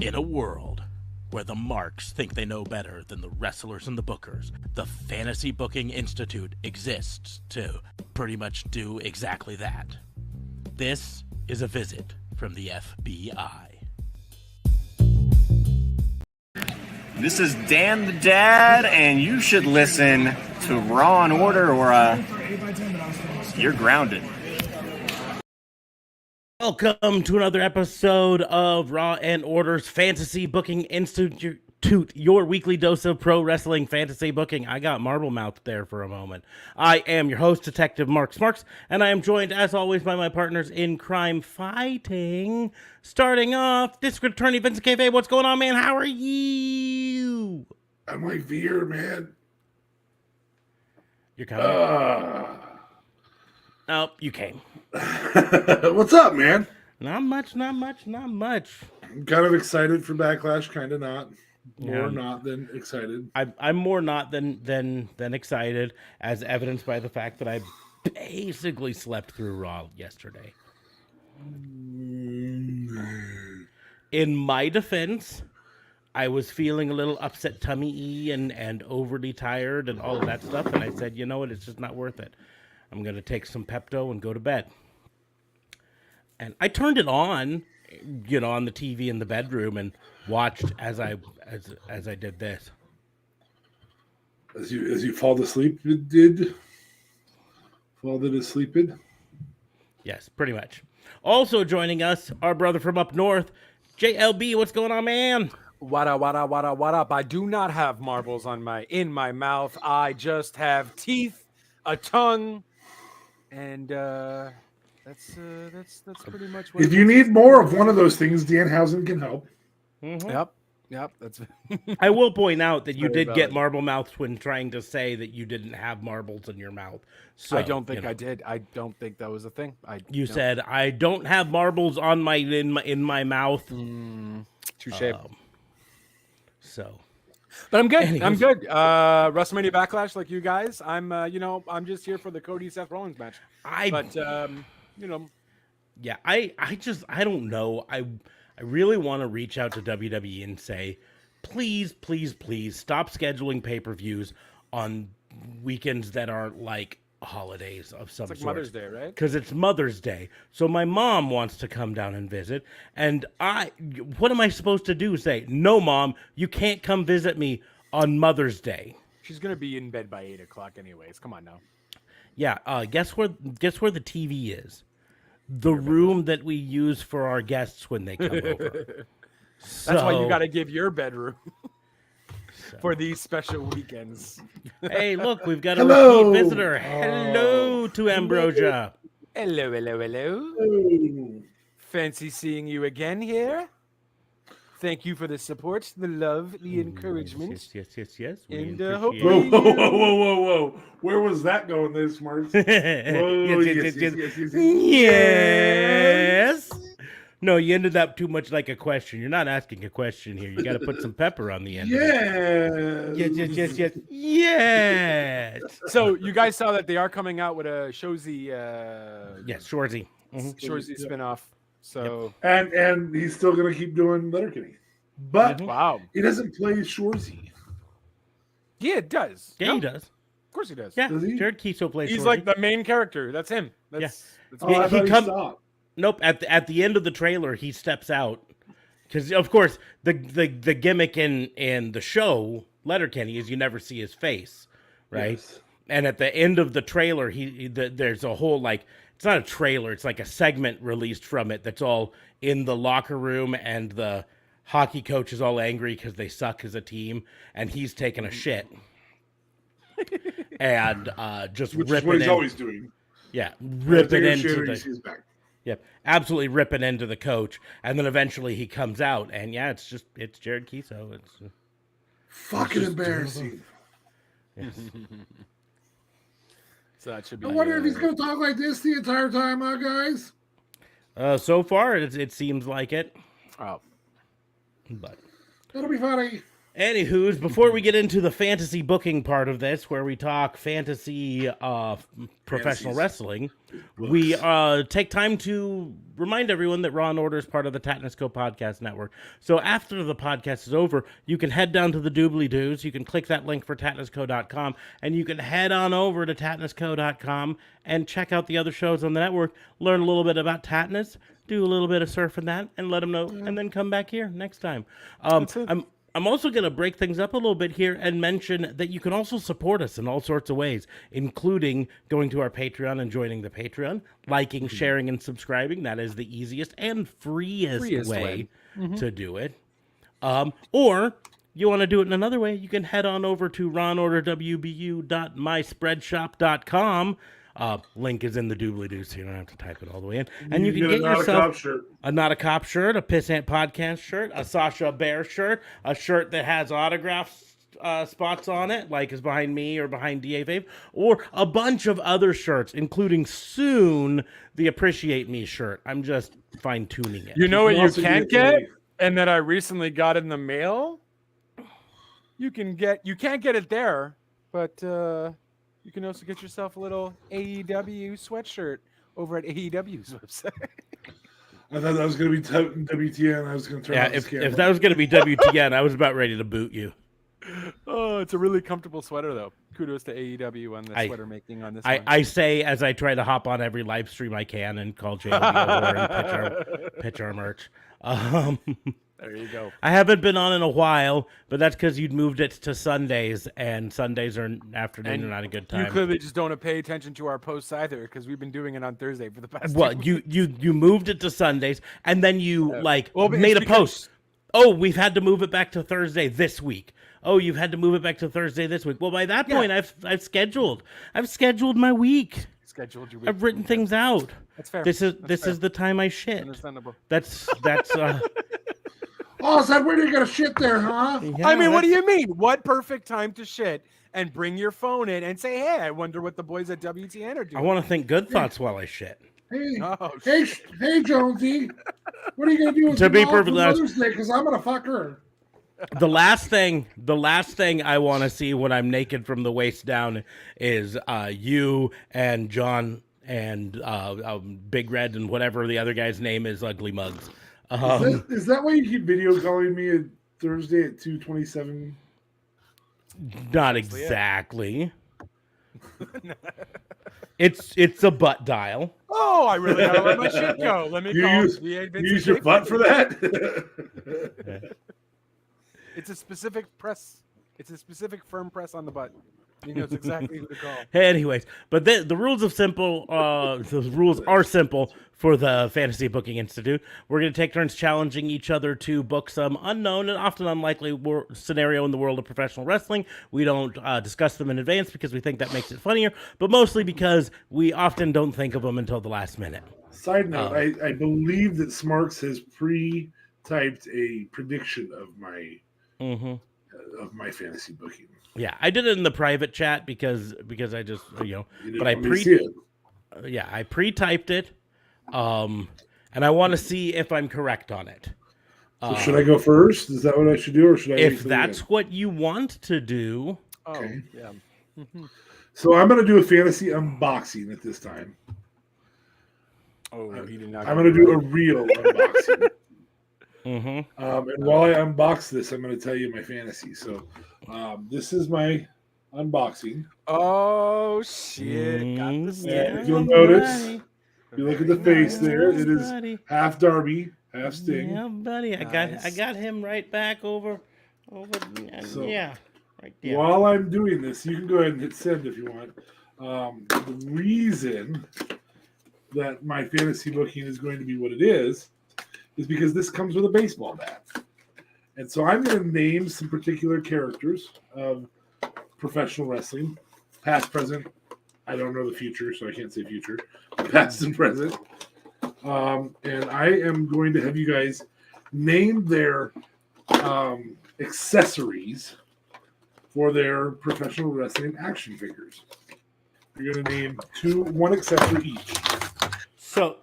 In a world where the marks think they know better than the wrestlers and the bookers, the Fantasy Booking Institute exists to pretty much do exactly that. This is a visit from the FBI. This is Dan the Dad, and you should listen to Raw and Order or you're grounded. Welcome to another episode of Raw and Order's Fantasy Booking Institute, your weekly dose of pro wrestling fantasy booking. I got marble mouth there for a moment. I am your host, Detective Mark Smarks, and I am joined, as always, by my partners in crime fighting. Starting off, District Attorney Vincent Cafe. What's going on, man? How are you? I'm like Veer, man. You're coming? Oh, you came. What's up, man? Not much. I'm kind of excited for Backlash, kind of not. More not than excited. I'm more not than excited, as evidenced by the fact that I basically slept through Raw yesterday. In my defense, I was feeling a little upset tummy-y and overly tired and all of that stuff, and I said, you know what, it's just not worth it. I'm going to take some Pepto and go to bed. And I turned it on, on the TV in the bedroom and watched as I did this. As you fall asleep, did asleep? Yes, pretty much. Also joining us, our brother from up north, JLB. What's going on, man? What up? I do not have marbles in my mouth. I just have teeth, a tongue, and that's pretty much what. If you need more of one of those things, Danhausen can help. Mm-hmm. Yep. That's. I will point out that you did get marble mouth when trying to say that you didn't have marbles in your mouth. So I don't think I did. I don't think that was a thing. You said I don't have marbles on in my mouth. Touche. So. But I'm good. Anyways. I'm good. WrestleMania Backlash, like you guys. I'm I'm just here for the Cody Seth Rollins match. I don't know. I really want to reach out to WWE and say, please stop scheduling pay-per-views on weekends that aren't like holidays of some sort. It's like Mother's Day, right? Because it's Mother's Day. So my mom wants to come down and visit, and what am I supposed to do? Say, no, Mom, you can't come visit me on Mother's Day. She's gonna be in bed by 8 o'clock, anyways. Come on now. Yeah. Guess where the TV is? The room that we use for our guests when they come over. That's why you got to give your bedroom for these special weekends. Hey, look, we've got a repeat visitor. Hello to Ambrosia. Hello. Fancy seeing you again here. Thank you for the support, the love, the encouragement. Yes. And hopefully... Whoa. Where was that going this, Mark? Yes. No, you ended up too much like a question. You're not asking a question here. You got to put some pepper on the end. Yes. So you guys saw that they are coming out with a Shorzy. Yes, Shorzy. Shorzy spinoff. So and he's still gonna keep doing Letterkenny, but wow, he doesn't play Shorzy. Yeah, it does. Yeah, he does. Of course he does. Yeah, does he? Jared Keeso plays. He's Shorzy. Like the main character. That's him. That's he comes. Nope. At the end of the trailer, he steps out because, of course, the gimmick in the show Letterkenny is you never see his face, right? Yes. And at the end of the trailer, there's a whole it's not a trailer, it's like a segment released from it that's all in the locker room, and the hockey coach is all angry because they suck as a team, and he's taking a shit. And just which ripping is what he's in, always doing. Yeah, ripping into he's back. Yep, absolutely ripping into the coach, and then eventually he comes out, and it's Jared Keeso. It's fucking embarrassing. Yes. So that should be. I wonder if he's going to talk like this the entire time, guys. So far, it seems like it. Oh, but that'll be funny. Anywho's, before we get into the fantasy booking part of this, where we talk fantasy professional wrestling, we take time to remind everyone that Raw and Order is part of the Tatnus Co. Podcast Network. So after the podcast is over, you can head down to the doobly-doos. You can click that link for tatnusco.com, and you can head on over to tatnusco.com and check out the other shows on the network, learn a little bit about Tatnus, do a little bit of surfing that, and let them know, and then come back here next time. I'm also going to break things up a little bit here and mention that you can also support us in all sorts of ways, including going to our Patreon and joining the Patreon, liking, sharing, and subscribing. That is the easiest and freest way to do it. Or you want to do it in another way, you can head on over to rawandorderwbu.myspreadshop.com. Link is in the doobly-doo, so you don't have to type it all the way in. And you can get yourself a Not a Cop shirt, a Pissant Podcast shirt, a Sasha Bear shirt, a shirt that has autograph spots on it, like is behind me or behind DA Fave, or a bunch of other shirts, including soon the Appreciate Me shirt. I'm just fine-tuning it. You know what you can't get, and that I recently got in the mail? You can't get it there, but... you can also get yourself a little AEW sweatshirt over at AEW's website. I thought that was going to be WTN. I was going to turn on the camera. If that was going to be WTN, I was about ready to boot you. Oh, it's a really comfortable sweater, though. Kudos to AEW on the sweater making on this one. I say as I try to hop on every live stream I can and call JLB over and pitch our merch. There you go. I haven't been on in a while, but that's because you'd moved it to Sundays, and Sundays are afternoon are not a good time. You clearly just don't pay attention to our posts either, because we've been doing it on Thursday for the past. Well, 2 weeks. you moved it to Sundays, and then you made a post. Oh, we've had to move it back to Thursday this week. Oh, you've had to move it back to Thursday this week. Well, by that point, I've scheduled my week. Scheduled your week. I've written things out. That's fair. This is the time I shit. Understandable. That's Oh, is that where you're going to shit there, huh? Yeah, I mean, what do you mean? What perfect time to shit and bring your phone in and say, hey, I wonder what the boys at WTN are doing. I want to think good thoughts while I shit. Hey, Oh, hey, Jonesy. What are you going to do with To be your mom for perfectly honest- Mother's Day? Because I'm going to fuck her. The last thing I want to see when I'm naked from the waist down is you and John and Big Red and whatever the other guy's name is, Ugly Mugs. Is that why you keep video calling me at Thursday at 2:27? Not exactly. It's a butt dial. Oh, I really gotta let my shit go. Let me call. Use your butt for that? It's a specific press. It's a specific firm press on the butt. He knows exactly who to call. Anyways, but the rules are simple for the Fantasy Booking Institute. We're going to take turns challenging each other to book some unknown and often unlikely scenario in the world of professional wrestling. We don't discuss them in advance because we think that makes it funnier, but mostly because we often don't think of them until the last minute. Side note, I believe that Smarks has pre-typed a prediction of my fantasy booking. Yeah, I did it in the private chat because I just but I pre-typed it, and I want to see if I'm correct on it. So should I go first? Is that what I should do, or should I? If that's what you want to do. Okay. Yeah. So I'm going to do a fantasy unboxing at this time. Oh, he did not. I'm going to do a real unboxing. Mm-hmm. And while I unbox this, I'm going to tell you my fantasy. So this is my unboxing. Oh, shit. Got the And if you'll notice, if you look at the face there, it is half Darby, half Sting. Yeah, buddy. Nice. I got him right back over So, yeah. Right there. While I'm doing this, you can go ahead and hit send if you want. The reason that my fantasy booking is going to be what it is because this comes with a baseball bat. And so I'm going to name some particular characters of professional wrestling, past, present. I don't know the future, so I can't say future. Past and present. And I am going to have you guys name their accessories for their professional wrestling action figures. You're going to name one accessory each. So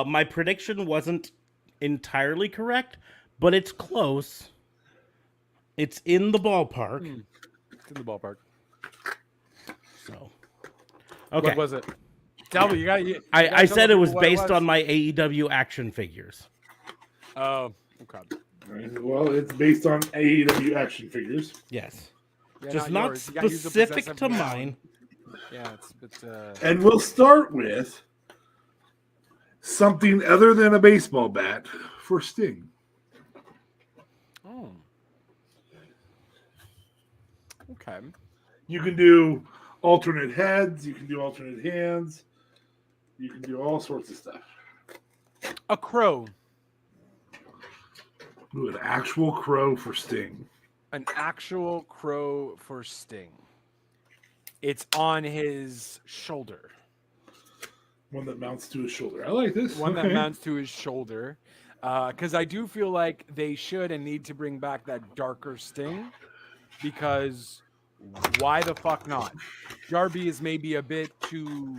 my prediction wasn't entirely correct, but it's close. It's in the ballpark. It's in the ballpark. So, okay. What was it? Tell me. I said it was based on my AEW action figures. Oh, okay. Right. Well, it's based on AEW action figures. Yes. Yeah, Just not yours. You gotta use the specific possessive to noun. mine. Yeah, it's And we'll start with something other than a baseball bat for Sting. Oh. Okay. You can do alternate heads. You can do alternate hands. You can do all sorts of stuff. A crow. Ooh, an actual crow for Sting. An actual crow for Sting. It's on his shoulder. One that mounts to his shoulder. I like this. One that Okay. mounts to his shoulder. Because I do feel like they should and need to bring back that darker Sting. Because why the fuck not? Darby is maybe a bit too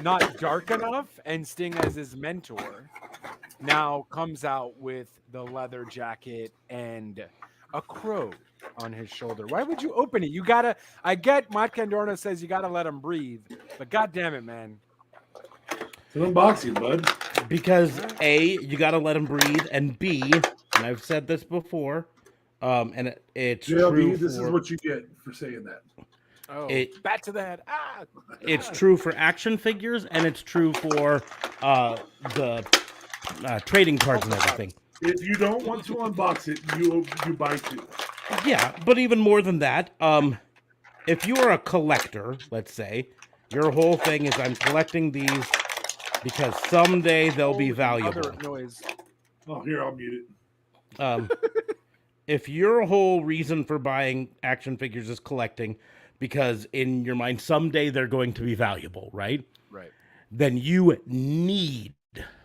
not dark enough, and Sting as his mentor now comes out with the leather jacket and a crow on his shoulder. Why would you open it? You gotta. I get Matt Candorna says you gotta let him breathe, but god damn it, man. It's an unboxing, bud. Because A, you got to let him breathe, and B, and I've said this before, and it's JLB, true this for, is what you get for saying that. Oh, It- bat to the head. it's true for action figures, and it's true for the trading cards and everything. If you don't want to unbox it, you buy two. Yeah, but even more than that, if you are a collector, let's say, your whole thing is I'm collecting these because someday they'll be valuable. Other noise. Oh, here, I'll mute it. If your whole reason for buying action figures is collecting because in your mind someday they're going to be valuable, right? Right. Then you need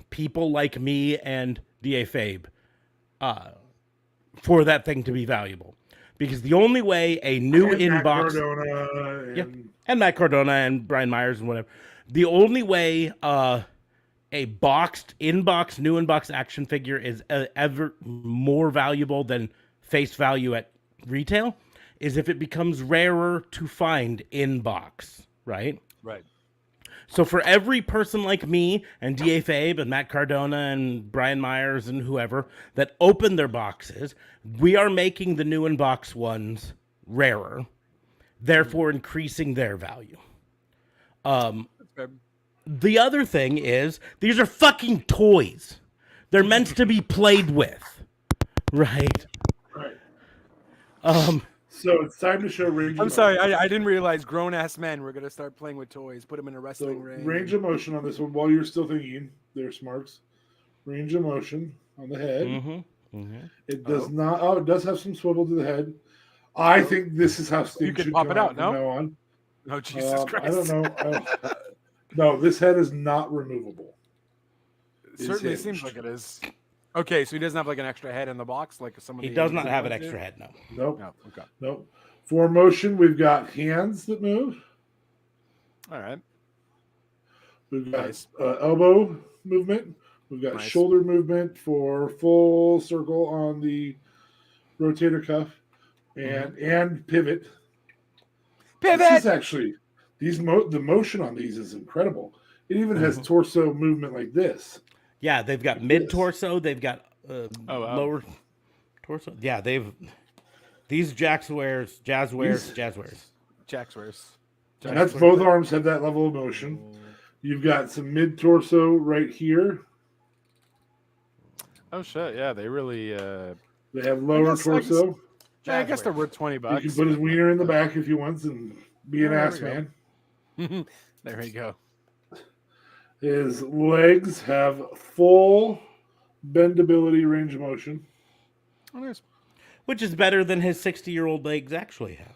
people like me and D.A. Fabe for that thing to be valuable. Because the only way a new And Matt inbox... Cardona and Yeah. And Matt Cardona and Brian Myers and whatever. The only way a boxed inbox, new inbox action figure is ever more valuable than face value at retail is if it becomes rarer to find in box, right? Right. So for every person like me and D.A. Fabe and Matt Cardona and Brian Myers and whoever that open their boxes, we are making the new inbox ones rarer, therefore increasing their value. The other thing is, these are fucking toys. They're meant to be played with, right? Right. So it's time to show range. I'm sorry, I didn't realize grown ass men were gonna start playing with toys. Put them in a So wrestling ring. range of motion on this one. While you're still thinking, there, Smarks. Range of motion on the head. It does not. Oh, it does have some swivel to the head. I think this is how Sting could should pop come it out, from no? now on. Oh Jesus Christ! I don't know. No, this head is not removable. It certainly hinged. seems like it is. Okay, so he doesn't have like an extra head in the box, like some of He the does not others have an do? extra head, no. Nope. No. Okay. Nope. For motion, we've got hands that move. All right. We've got Nice. elbow movement. We've got Nice. shoulder movement for full circle on the rotator cuff, and pivot. Pivot. This is actually the motion on these is incredible. It even has torso movement like this. Yeah, they've got mid torso. They've got wow. lower torso. Yeah, these Jax wears, Jazz wears. Jax wears. And that's both arms have that level of motion. You've got some mid torso right here. Oh shit! Yeah, they really. They have lower torso. I guess they're worth $20. You can put his wiener in the back if he wants and be an there ass we go. man. There we go. His legs have full bendability, range of motion. Oh, nice. Which is better than his 60-year-old legs actually have.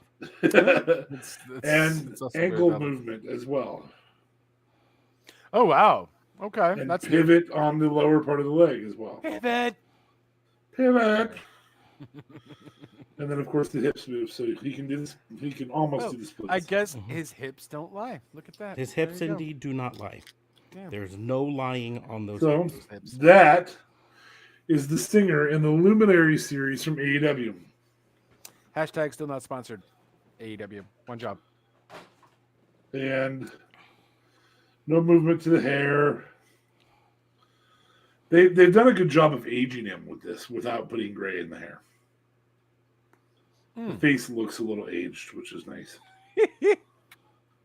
And it's also ankle very valid. movement as well. Oh wow. Okay, And that's pivot on the lower part of the leg as well. pivot. Pivot. And then, of course, the hips move, so he can do this. He can almost do the splits. I guess his hips don't lie. Look at that. His There hips you go. indeed do not lie. Yeah. There's no lying on those So hips. that is the Stinger in the Luminary series from AEW. Hashtag still not sponsored. AEW. One job. And no movement to the hair. They've done a good job of aging him with this without putting gray in the hair. The face looks a little aged, which is nice.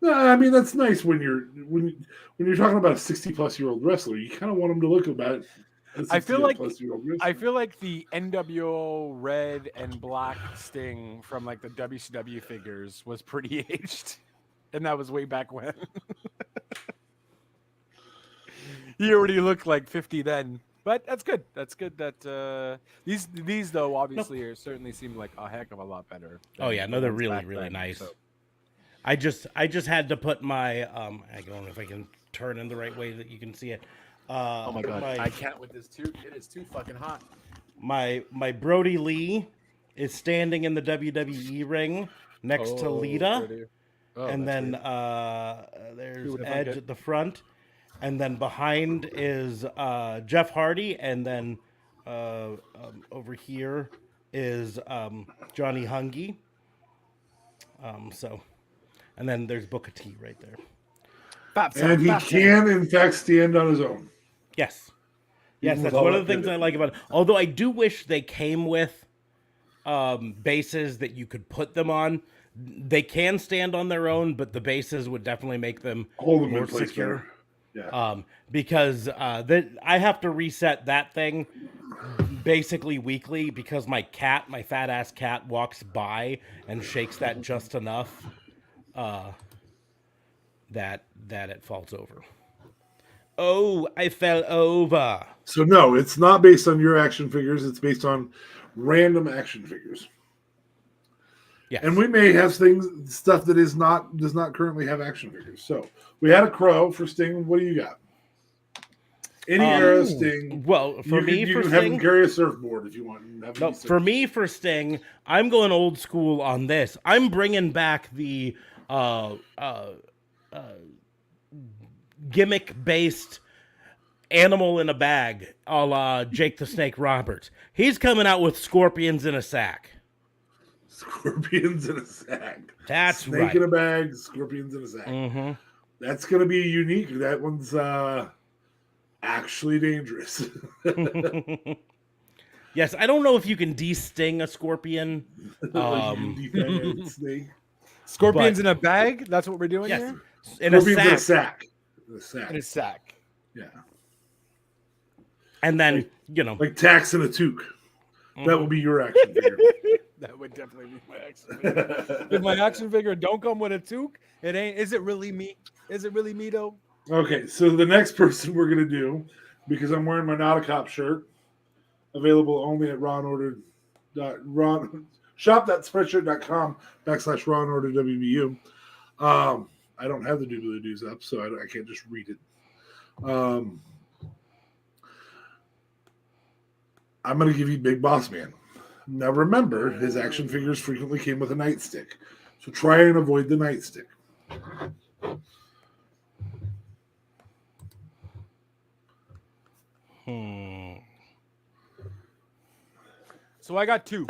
No, I mean that's nice when you're talking about a 60-plus-year-old wrestler. You kind of want him to look about. I feel like the NWO red and black Sting from like the WCW figures was pretty aged, and that was way back when. He already looked like 50 then, but that's good. That's good that these though obviously are certainly seem like a heck of a lot better. Oh yeah, no, they're really nice. So. I just had to put my I don't know if I can turn in the right way that you can see it. Oh my god, I can't with this too. It is too fucking hot. My Brody Lee is standing in the WWE ring next to Lita, and then there's Edge at the front. And then behind is Jeff Hardy, and then over here is Johnny Hungy. And then there's Booker T right there. And he can, in fact, stand on his own. Yes, that's one of the things I like about it. Although I do wish they came with bases that you could put them on. They can stand on their own, but the bases would definitely make them more secure. Yeah. Because I have to reset that thing basically weekly because my fat ass cat walks by and shakes that just enough that it falls over. Oh, I fell over. So no, it's not based on your action figures. It's based on random action figures. Yes. And we may have stuff that does not currently have action figures. So we had a Crow for Sting. What do you got? Any era Sting. Well, for me, you for can Sting, have him carry a surfboard if you want. No, for me, for Sting, I'm going old school on this. I'm bringing back the gimmick-based animal in a bag, a la Jake the Snake Roberts. He's coming out with scorpions in a sack. Scorpions in a sack. That's Snake right. in a bag, scorpions in a sack. Mm-hmm. That's going to be unique. That one's actually dangerous. Yes, I don't know if you can de-sting a scorpion. Snake. Scorpions in a bag? That's what we're doing here? In a sack. In a sack. Yeah. And then, like Tax in a toque. That will be your action figure. That would definitely be my action figure. If my action figure don't come with a toque, it ain't. Is it really me? Is it really me though? Okay, so the next person we're gonna do, because I'm wearing my Not a Cop shirt, available only at shop.spreadshirt.com/RawandOrderWBU. I don't have the doobly-doos up, so I can't just read it. I'm gonna give you Big Boss Man. Now remember, his action figures frequently came with a nightstick. So try and avoid the nightstick. So I got two.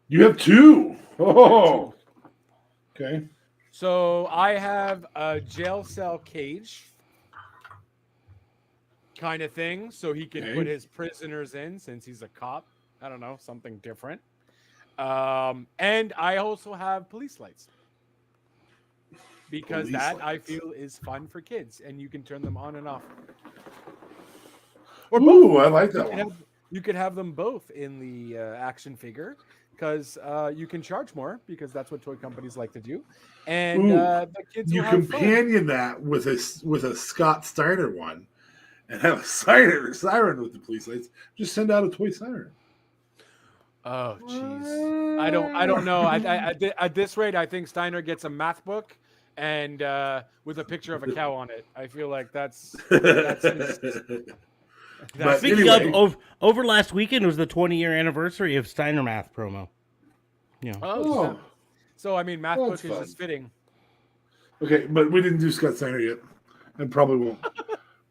You have two? Oh. Okay. So I have a jail cell cage kind of thing, so he can put his prisoners in since he's a cop. I don't know, something different. And I also have police lights because I feel is fun for kids, and you can turn them on and off. Or both. I like that one. You could have them both in the action figure because you can charge more because that's what toy companies like to do. And the kids you will have companion that with a Scott Steiner one, and have a siren with the police lights. Just send out a toy siren. Oh jeez, I don't know. At this rate, I think Steiner gets a math book and with a picture of a cow on it. I feel like that's Speaking of, over last weekend was the 20-year anniversary of Steiner Math promo. Yeah. Oh. So I mean, math book is just fitting. Okay, but we didn't do Scott Steiner yet, and probably won't.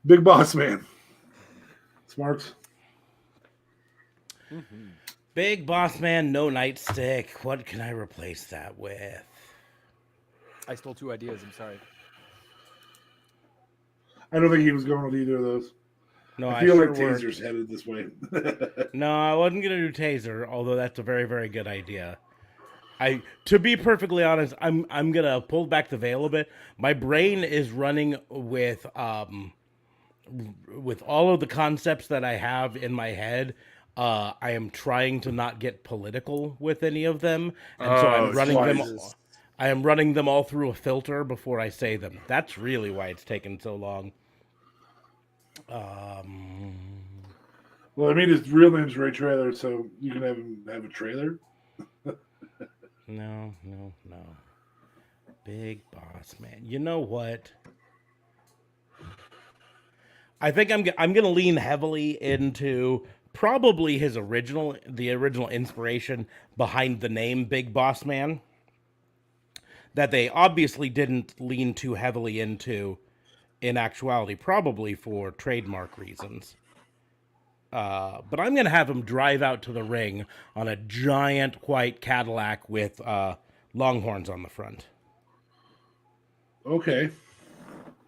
Big Boss Man. Smarts. Big Boss Man, no nightstick. What can I replace that with? I stole 2 ideas. I'm sorry. I don't think he was going with either of those. No, I feel sure like weren't. Taser's headed this way. No, I wasn't gonna do Taser, although that's a very, very good idea. To be perfectly honest, I'm gonna pull back the veil a bit. My brain is running with all of the concepts that I have in my head. I am trying to not get political with any of them, and so I'm running them. Jesus. I am running them all through a filter before I say them. That's really why it's taken so long. Well, I mean, his real name's Ray Trailer, so you can have him have a trailer. No. Big Boss Man. You know what? I think I'm gonna lean heavily into probably the original inspiration behind the name Big Boss Man. That they obviously didn't lean too heavily into in actuality, probably for trademark reasons. But I'm going to have him drive out to the ring on a giant white Cadillac with longhorns on the front. Okay.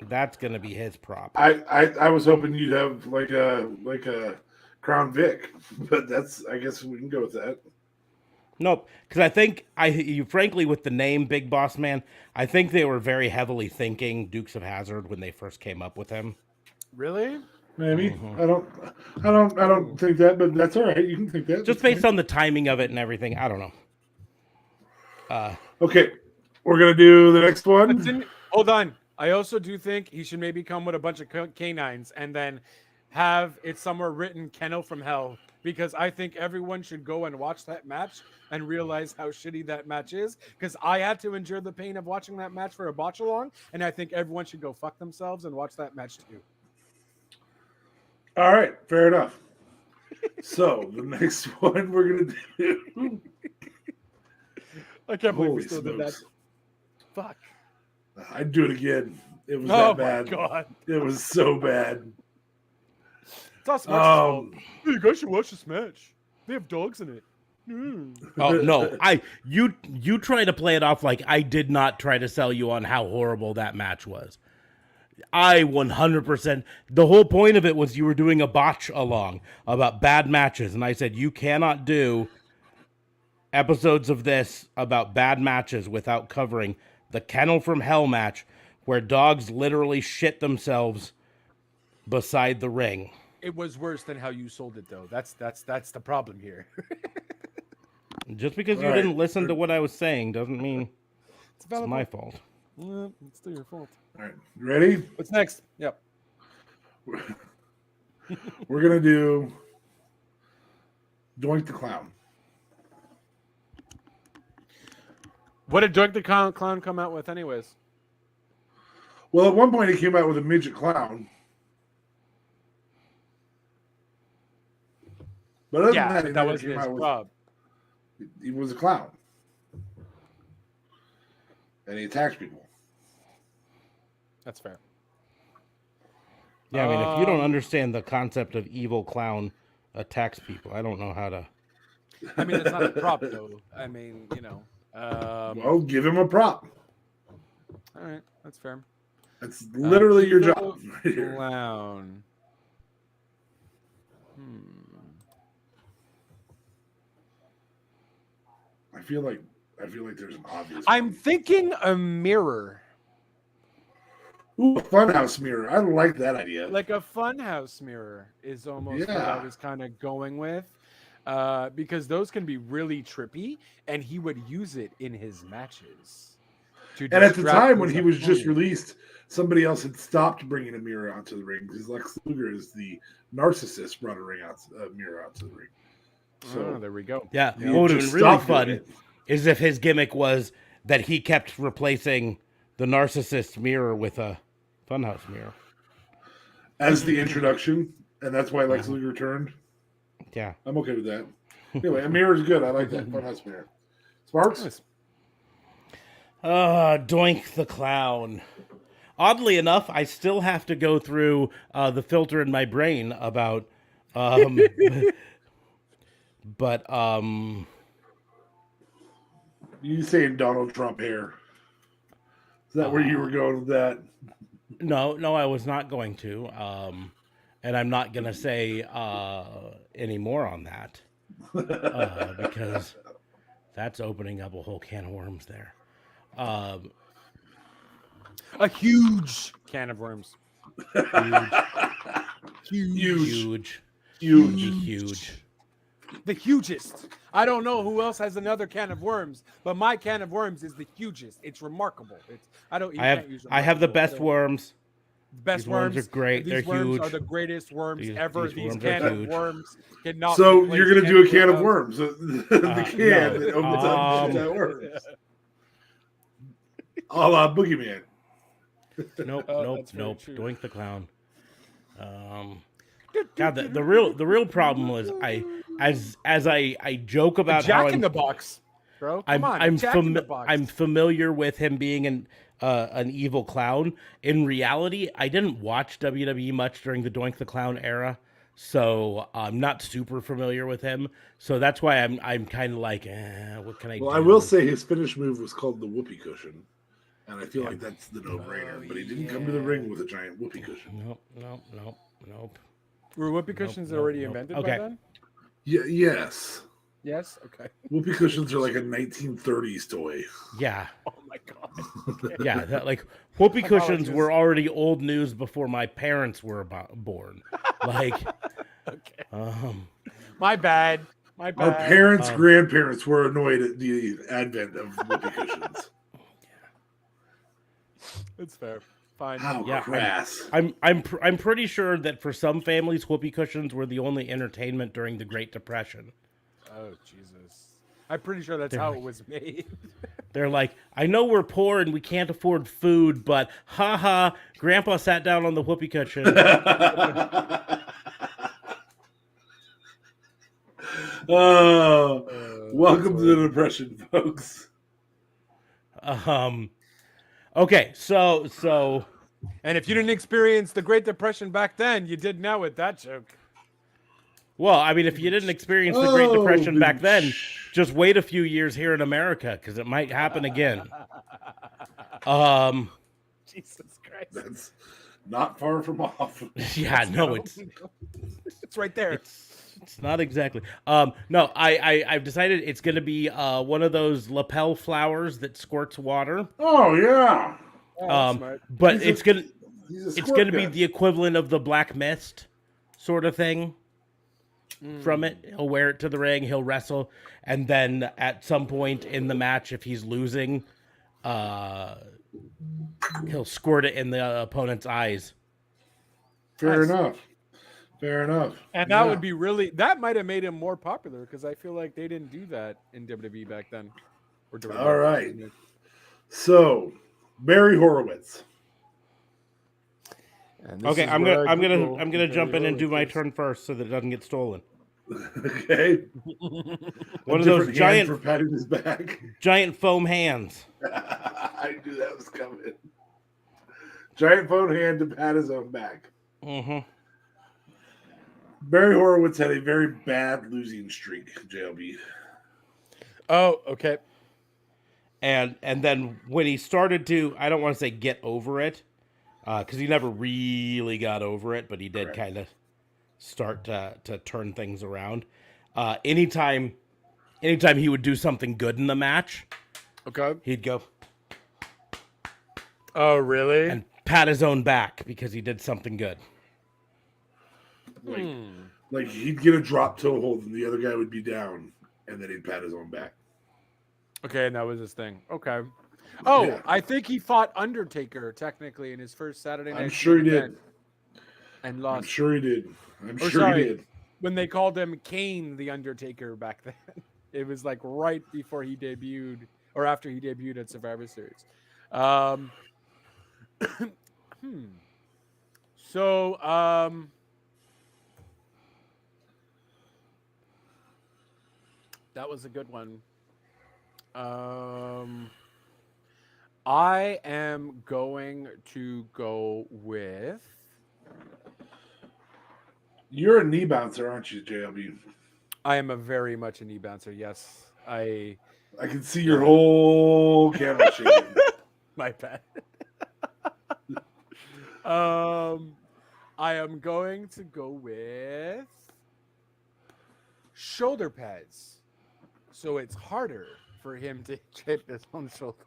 That's going to be his prop. I was hoping you'd have like a Crown Vic, but I guess we can go with that. Nope, because I think frankly, with the name Big Boss Man, I think they were very heavily thinking Dukes of Hazzard when they first came up with him. Really? Maybe. Mm-hmm. I don't think that, but that's all right. You can think that. Just based on the timing of it and everything. I don't know. Okay, we're gonna do the next one. Hold on. I also do think he should maybe come with a bunch of canines and then have it somewhere written "Kennel from Hell," because I think everyone should go and watch that match and realize how shitty that match is. Because I had to endure the pain of watching that match for a botch along, and I think everyone should go fuck themselves and watch that match too. All right, fair enough. So the next one we're gonna do. I can't believe we Holy still did that. smokes. Fuck. I'd do it again. It was Oh that bad. my god. It was so bad. It's not Smart's fault. Hey, you guys should watch this match. They have dogs in it. Oh no! You try to play it off like I did not try to sell you on how horrible that match was. I 100%. The whole point of it was you were doing a botch along about bad matches, and I said you cannot do episodes of this about bad matches without covering the Kennel from Hell match, where dogs literally shit themselves beside the ring. It was worse than how you sold it, though. That's the problem here. Just because you didn't listen to what I was saying doesn't mean it's my fault. Yeah, it's still your fault. All right, you ready? What's next? Yep. We're gonna do Doink the Clown. What did Doink the Clown come out with, anyways? Well, at one point he came out with a midget clown. But other Yeah, than that was his with, job. he was a clown. And he attacks people. That's fair. Yeah, I mean, if you don't understand the concept of evil clown attacks people, I don't know how to. I mean, it's not a prop, though. I mean, you know. Well, give him a prop. All right, that's fair. That's literally your job. Clown. I feel like there's an obvious. I'm thinking a mirror. Ooh, a funhouse mirror. I like that idea. Like a funhouse mirror is almost what I was kind of going with. Because those can be really trippy, and he would use it in his matches. And at the time when he was opponent. just released, somebody else had stopped bringing a mirror onto the ring because Lex Luger is the narcissist, brought a mirror onto the ring. So there we go. Yeah, he what would have just been really stopped doing fun it. is if his gimmick was that he kept replacing the narcissist mirror with a funhouse mirror as the introduction, and that's why Lex Luger returned. Yeah, I'm okay with that. Anyway, a mirror is good. I like that funhouse mirror. Sparks. Doink the Clown. Oddly enough, I still have to go through the filter in my brain about But You saying Donald Trump hair? Is that where you were going with that? no, I was not going to. And I'm not gonna say any more on that because that's opening up a whole can of worms there. A huge can of worms. Huge. The hugest. I don't know who else has another can of worms, but my can of worms is the hugest. It's remarkable. I have the best worms. Best These worms are great. These They're worms huge. are the greatest worms ever. These These worms can are of huge. worms cannot. So be you're placed gonna do a can anywhere of else. worms. The can that opens up that worms. A la Boogeyman. Nope. That's very true. Doink the clown. God, the real problem was as I joke about how Jack in the Box, bro. Come on, I'm Jack in the Box. I'm familiar with him being an evil clown. In reality, I didn't watch WWE much during the Doink the Clown era, so I'm not super familiar with him. So that's why I'm kind of like, what can I do? Well, I will say his finish move was called the whoopee cushion, and I feel like that's the no-brainer. But he didn't come to the ring with a giant whoopee cushion. Nope. Were whoopee cushions already invented by then? Yes. Yes. Okay. Whoopee cushions are like a 1930s toy. Yeah. Oh my god. Okay. Yeah, like whoopee cushions Apologies. were already old news before my parents were born. Like, Okay. My bad. My bad. Our parents' grandparents were annoyed at the advent of whoopee cushions. It's fair. Fine. How Yeah, crass. I'm pretty sure that for some families, whoopee cushions were the only entertainment during the Great Depression. Oh Jesus! I'm pretty sure that's how it was made. They're like, I know we're poor and we can't afford food, but haha, Grandpa sat down on the whoopee cushion. Welcome to the Depression, folks. Okay, so And if you didn't experience the Great Depression back then, you did now with that joke. well, I mean, if you didn't experience the Great Depression back then, just wait a few years here in America because it might happen again. Jesus Christ! That's not far from off. Yeah, no, it's right there. It's not exactly. No, I've decided it's going to be one of those lapel flowers that squirts water. Oh yeah. But it's gonna be be the equivalent of the Black Mist sort of thing. From it, he'll wear it to the ring. He'll wrestle, and then at some point in the match, if he's losing, he'll squirt it in the opponent's eyes. Fair enough. And that would be that might have made him more popular because I feel like they didn't do that in WWE back then. Or WWE. All right. So, Barry Horowitz. Okay, I'm gonna jump in and do my turn first so that it doesn't get stolen. Okay. One of those giant for patting his back. giant foam hands. I knew that was coming. Giant phone hand to pat his own back. Mm-hmm. Barry Horowitz had a very bad losing streak, JLB. Oh, okay. And then when he started to, I don't want to say get over it, because he never really got over it, but he did kind of start to turn things around. Anytime he would do something good in the match, okay, he'd go, oh really, and pat his own back because he did something good. Like he'd get a drop toe hold and the other guy would be down, and then he'd pat his own back. Okay, and that was his thing. Okay. Oh, Yeah. I think he fought Undertaker technically in his first Saturday night. I'm sure he did. And lost. I'm sure he did. Sorry, he did. When they called him Kane the Undertaker back then, it was like right before he debuted or after he debuted at Survivor Series. So, that was a good one. I am going to go with. You're a knee bouncer, aren't you, JLB? I am a very much a knee bouncer. Yes, I can see your whole camera shaking. My bad. I am going to go with shoulder pads, so it's harder for him to hit his own shoulder.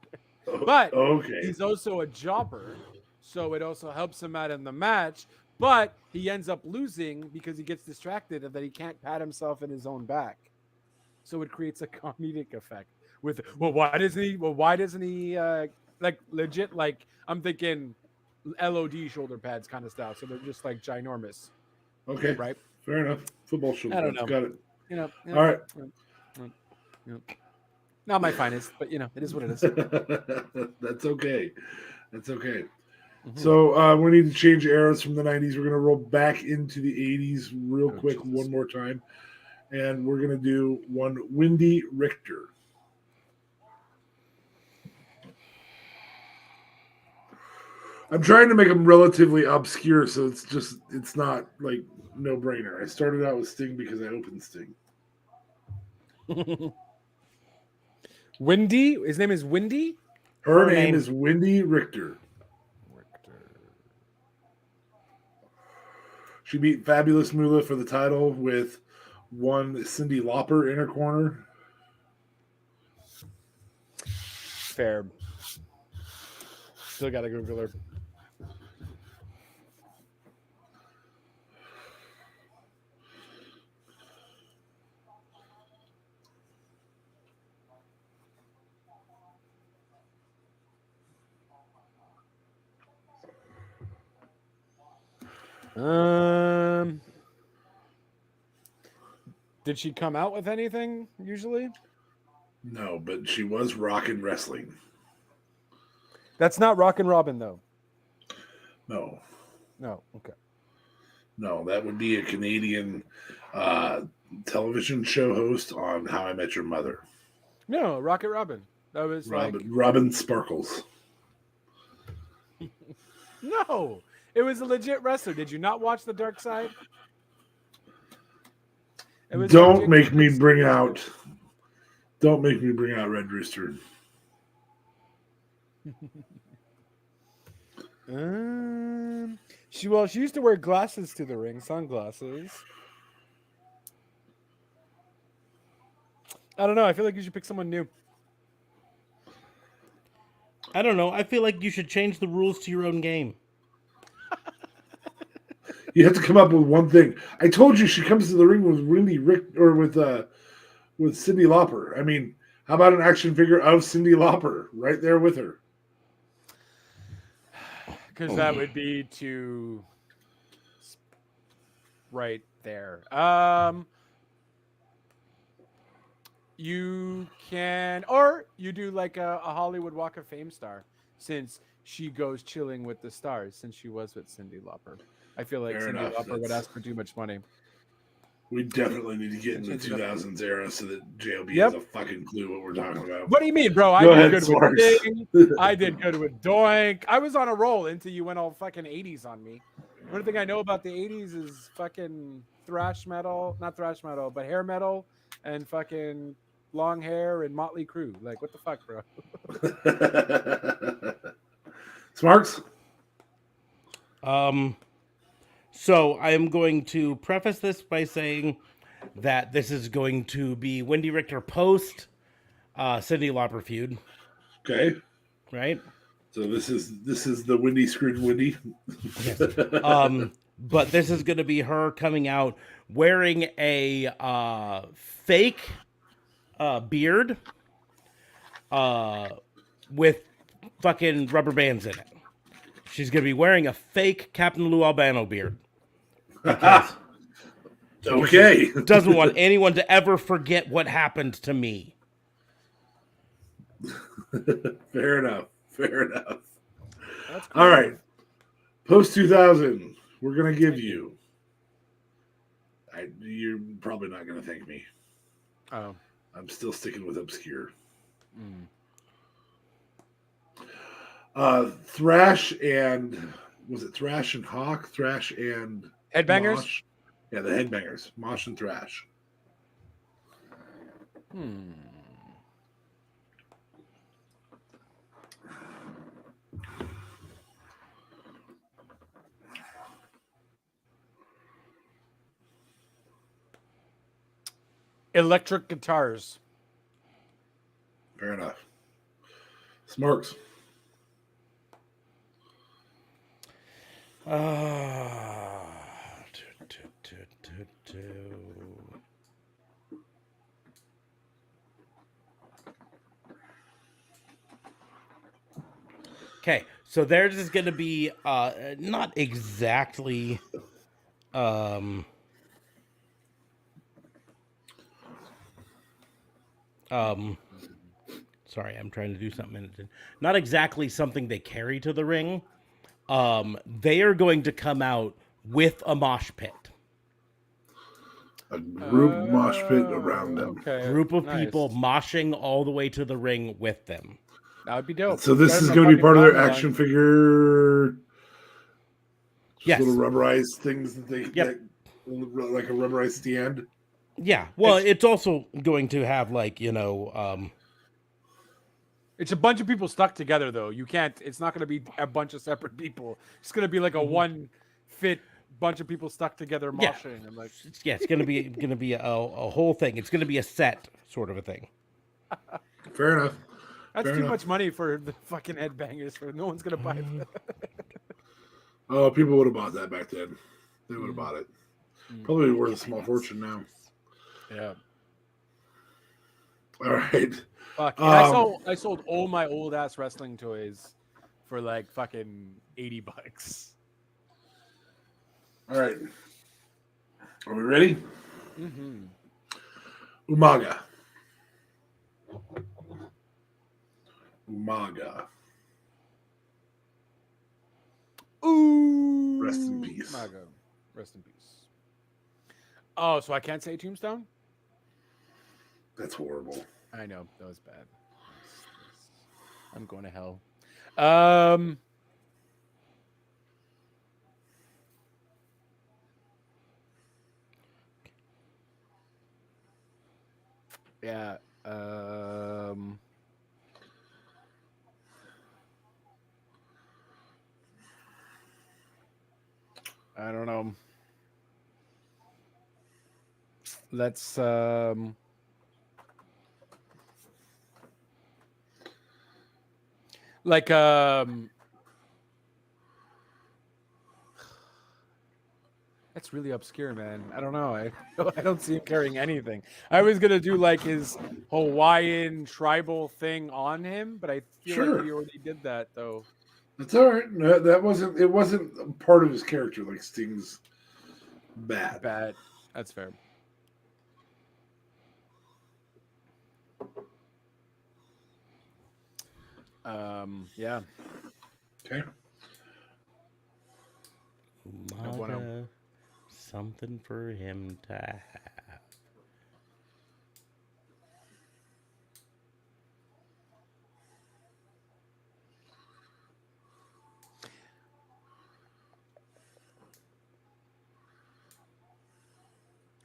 But Okay. he's also a jobber, so it also helps him out in the match. But he ends up losing because he gets distracted and that he can't pat himself in his own back. So it creates a comedic effect. With why doesn't he like legit? Like I'm thinking LOD shoulder pads kind of style. So they're just like ginormous. Okay. Right. Fair enough. Football shoulder I don't pads. know. Got it. You know. All right. Not my finest, but it is what it is. That's okay. That's okay. Mhm. So we need to change eras from the 90s. We're going to roll back into the 80s real quick Jesus. one more time. And we're going to do one Wendy Richter. I'm trying to make them relatively obscure, so it's not like no brainer. I started out with Sting because I opened Sting. Wendy, his name is Wendy. Her name is Wendy Richter. She beat Fabulous Moolah for the title with one Cyndi Lauper in her corner. Fair. Still got to Google her. Did she come out with anything usually? No, but she was rockin' wrestling. That's not Rockin' Robin though. No, Okay. no, that would be a Canadian television show host on How I Met Your Mother. No, Rocket Robin. That was Robin Sparkles. No, it was a legit wrestler. Did you not watch The Dark Side? Don't make me bring out Red Rooster. She used to wear glasses to the ring, sunglasses. I don't know. I feel like you should pick someone new. I don't know. I feel like you should change the rules to your own game. You have to come up with one thing. I told you she comes to the ring with Wendy Rick or with Cyndi Lauper. I mean, how about an action figure of Cyndi Lauper right there with her? Because that would be too right there. You can, or you do like a Hollywood Walk of Fame star, since she goes chilling with the stars, since she was with Cyndi Lauper. I feel like Fair Cyndi enough. Lauper would ask for too much money. We definitely need to get in the 2000s era so that JLB Yep. has a fucking clue what we're talking about. What do you mean, bro? Go I ahead, did good Sparks. with Sting. I did good with Doink. I was on a roll until you went all fucking 80s on me. The only thing I know about the 80s is fucking thrash metal, not thrash metal, but hair metal and fucking long hair and Motley Crue. Like, what the fuck, bro? Smarks? So I am going to preface this by saying that this is going to be Wendy Richter post Cyndi Lauper feud, Okay. right? So this is the Wendy screwed Wendy. Yes. But this is going to be her coming out wearing a fake beard with fucking rubber bands in it. She's going to be wearing a fake Captain Lou Albano beard. Because Okay. she doesn't want anyone to ever forget what happened to me. Fair enough. That's cool. All right. Post 2000, we're going to give you. You're probably not going to thank me. Oh. I'm still sticking with obscure. Mm. Thrash and was it Thrash and Hawk? Thrash and Headbangers? Mosh? Yeah, the Headbangers. Mosh and Thrash. Electric guitars. Fair enough. Smarks. Okay, so theirs is going to be not exactly sorry, I'm trying to do something and it didn't. Not exactly something they carry to the ring. They are going to come out with a mosh pit. A group mosh pit around them. Okay. Group of nice. people moshing all the way to the ring with them. That would be dope. So this Better is than going to be fucking part of their Domino action line. figure. Just Yes. little rubberized things that they Yep. like a rubberized stand. Yeah, well, it's also going to have like, you know, It's a bunch of people stuck together, though. You can't. It's not going to be a bunch of separate people. It's going to be like a one fit bunch of people stuck together Yeah. moshing. And like, yeah, it's going to be a whole thing. It's going to be a set sort of a thing. Fair enough. that's Fair too enough. much money for the fucking headbangers. For no one's going to buy that. Oh, people would have bought that back then. They would have bought it. Probably worth a small fortune now. Yeah. All right. Fuck. I sold all my old ass wrestling toys for like fucking $80. All right. Are we ready? Mm-hmm. Umaga. Umaga. Ooh. Rest in peace. My God. Rest in peace. Oh, so I can't say Tombstone? That's horrible. I know that was bad. I'm going to hell. Yeah. I don't know. Let's like that's really obscure, man. I don't know. I don't see him carrying anything. I was gonna do like his Hawaiian tribal thing on him, but I feel Sure. like he already did that though. That's all right. No, that wasn't. It wasn't a part of his character like Sting's bad. Bad. That's fair. Yeah. Okay. Umaga, something for him to have.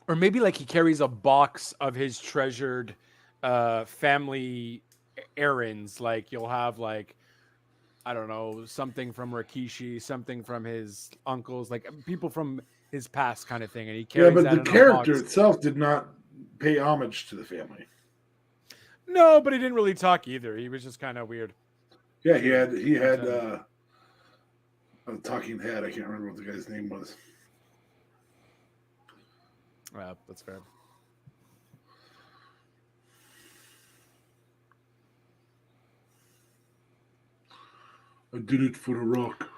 Or maybe like he carries a box of his treasured family errands. Like you'll have like, I don't know, something from Rikishi, something from his uncles, like people from his past kind of thing. And he Yeah, carries but that the in a character box. itself did not pay homage to the family. No, but he didn't really talk either. He was just kind of weird. Yeah, he had a talking head. I can't remember what the guy's name was. Yeah, that's fair. I did it for the Rock.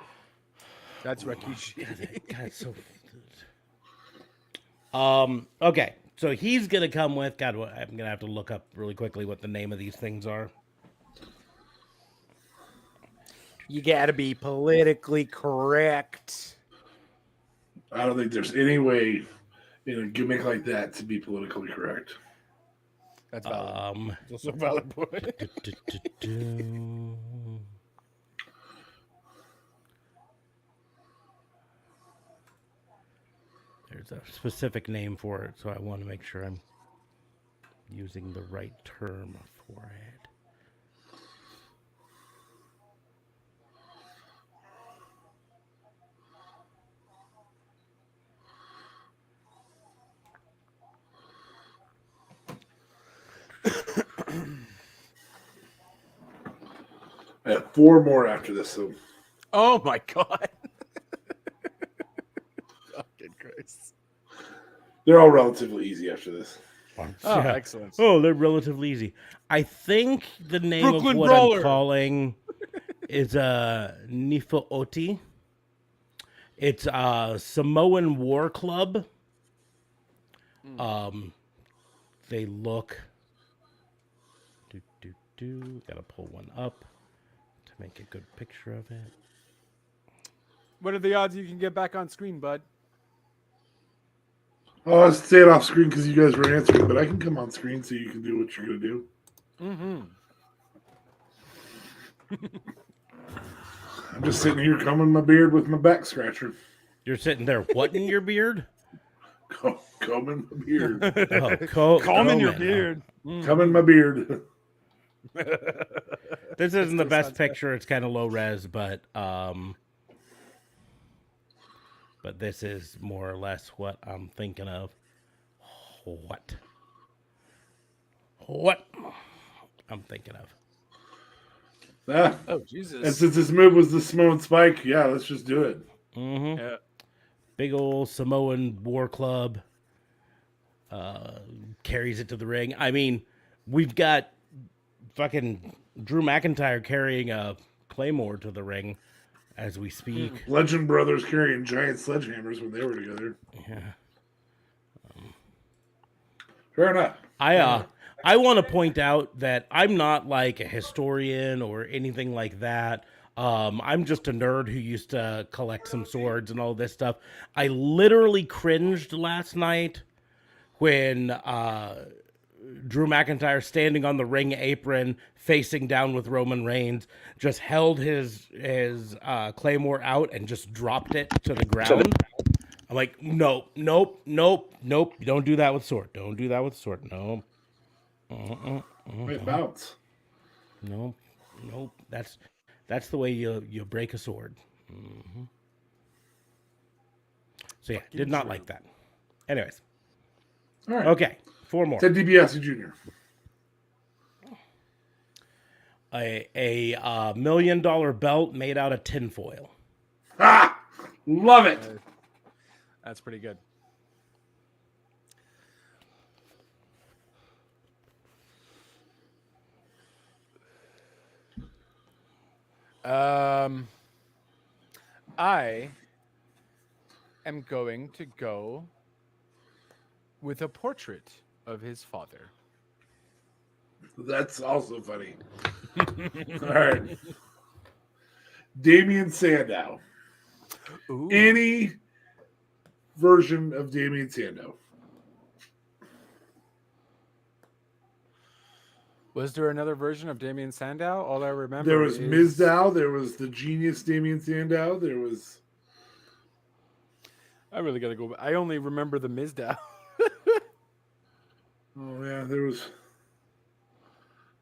That's Rikishi. God, it's so. Okay, so he's gonna come with. God, I'm gonna have to look up really quickly what the name of these things are. You got to be politically correct. I don't think there's any way in a gimmick like that to be politically correct. That's valid. It's also a valid point. There's a specific name for it, so I want to make sure I'm using the right term for it. I have 4 more after this, so Oh my god. Fucking Christ. they're all relatively easy after this. Oh, excellent. Oh, they're relatively easy. I think the name Brooklyn of what Brawler. I'm calling is Nifo'oti. It's a Samoan War Club. They look. Gotta pull one up to make a good picture of it. What are the odds you can get back on screen, bud? Oh, I was staying off screen because you guys were answering, but I can come on screen so you can do what you're going to do. I'm just sitting here combing my beard with my back scratcher. You're sitting there, what in your beard? Combing my beard. Combing your beard. Combing my beard. This isn't the best picture. It's kind of low res, but this is more or less what I'm thinking of. What I'm thinking of. Oh, Jesus. And since this move was the Samoan Spike, yeah, let's just do it. Mm-hmm. Yeah. Big old Samoan War Club carries it to the ring. I mean, we've got fucking Drew McIntyre carrying a Claymore to the ring as we speak. Legend Brothers carrying giant sledgehammers when they were together. Yeah. Fair enough. I want to point out that I'm not like a historian or anything like that. I'm just a nerd who used to collect some swords and all this stuff. I literally cringed last night when Drew McIntyre, standing on the ring apron, facing down with Roman Reigns, just held his Claymore out and just dropped it to the ground. I'm like, nope. You don't do that with sword. Don't do that with sword. No. Wait, bounce. Nope. That's the way you break a sword. Mm-hmm. So yeah, did not like that. Anyways. All right. Okay, 4 more. Ted DiBiase Jr. A $1 million belt made out of tinfoil. Ah! Love it. That's pretty good. I am going to go with a portrait of his father. That's also funny. All right. Damien Sandow. Ooh. Any version of Damien Sandow. Was there another version of Damien Sandow? All I remember There was is... Mizdow. There was the genius Damien Sandow. There was... I really got to go... I only remember the Mizdow. Oh, yeah. There's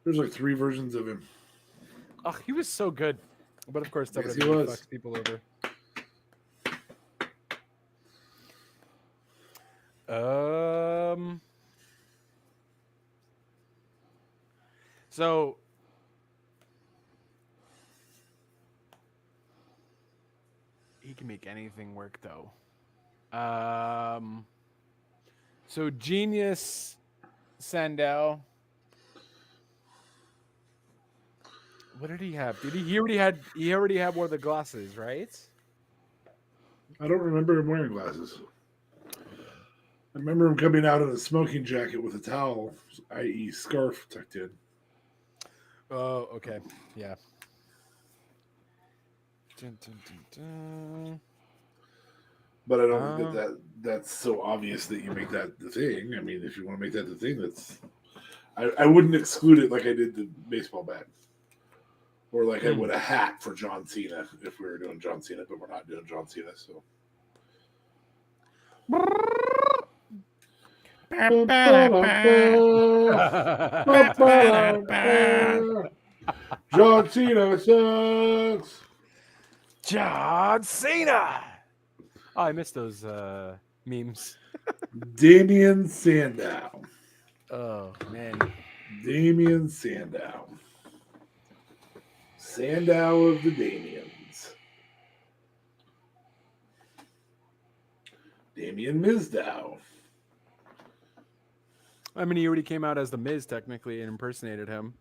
like 3 versions of him. Oh, he was so good. But of course, Yes, he WWE was. fucks people over. So he can make anything work, though. So genius Sandow. What did he have? He already had one of the glasses, right? I don't remember him wearing glasses. I remember him coming out in a smoking jacket with a towel, i.e. scarf tucked in. Oh, okay. Yeah. Dun, dun, dun, dun. But I don't think that's so obvious that you make that the thing. I mean, if you want to make that the thing, that's... I wouldn't exclude it like I did the baseball bat. Or like I would a hat for John Cena if we were doing John Cena, but we're not doing John Cena, so... John Cena sucks. John Cena. Oh, I missed those memes. Damien Sandow. Oh man. Damien Sandow. Sandow of the Damians. Damien Mizdow. I mean, he already came out as the Miz technically and impersonated him.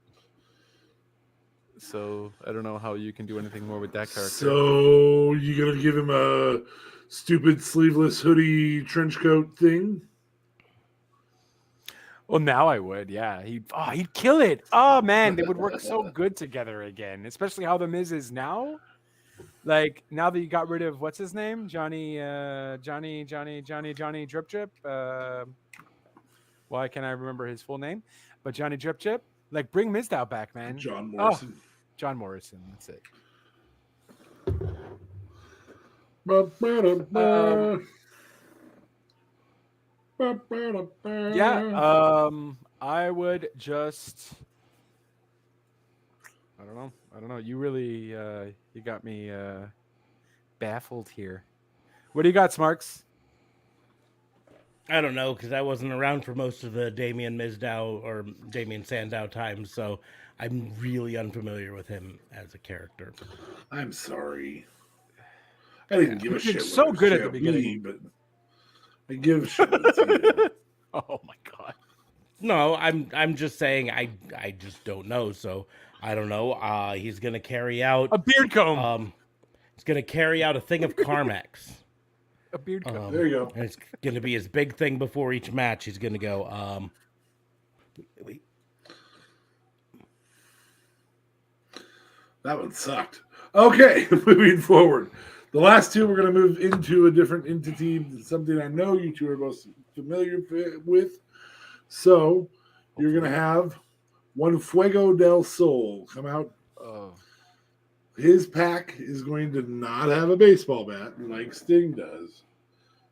So I don't know how you can do anything more with that character. So you gonna give him a stupid sleeveless hoodie trench coat thing? Well, now I would, yeah. He'd kill it. Oh man, they would work so good together again. Especially how the Miz is now. Like now that you got rid of what's his name, Johnny Drip Drip. Why can't I remember his full name? But Johnny Drip Drip. Like bring Mizdow back, man. John Morrison. Oh, John Morrison. That's it. Yeah. I would just. I don't know. You really, you got me baffled here. What do you got, Smarks? I don't know, because I wasn't around for most of the Damien Mizdow or Damien Sandow times, so I'm really unfamiliar with him as a character. I'm sorry. I didn't give a shit. It's so good at the beginning, but I give shit. To oh my god. No, I'm just saying I just don't know, so I don't know. He's gonna carry out A beard comb. He's gonna carry out a thing of Carmex. A beard comb. There you go. And it's gonna be his big thing before each match. He's gonna go. That one sucked. Okay, moving forward. The last two, we're going to move into a different entity, something I know you two are most familiar with. So you're going to have one Fuego del Sol come out. Oh. His pack is going to not have a baseball bat like Sting does.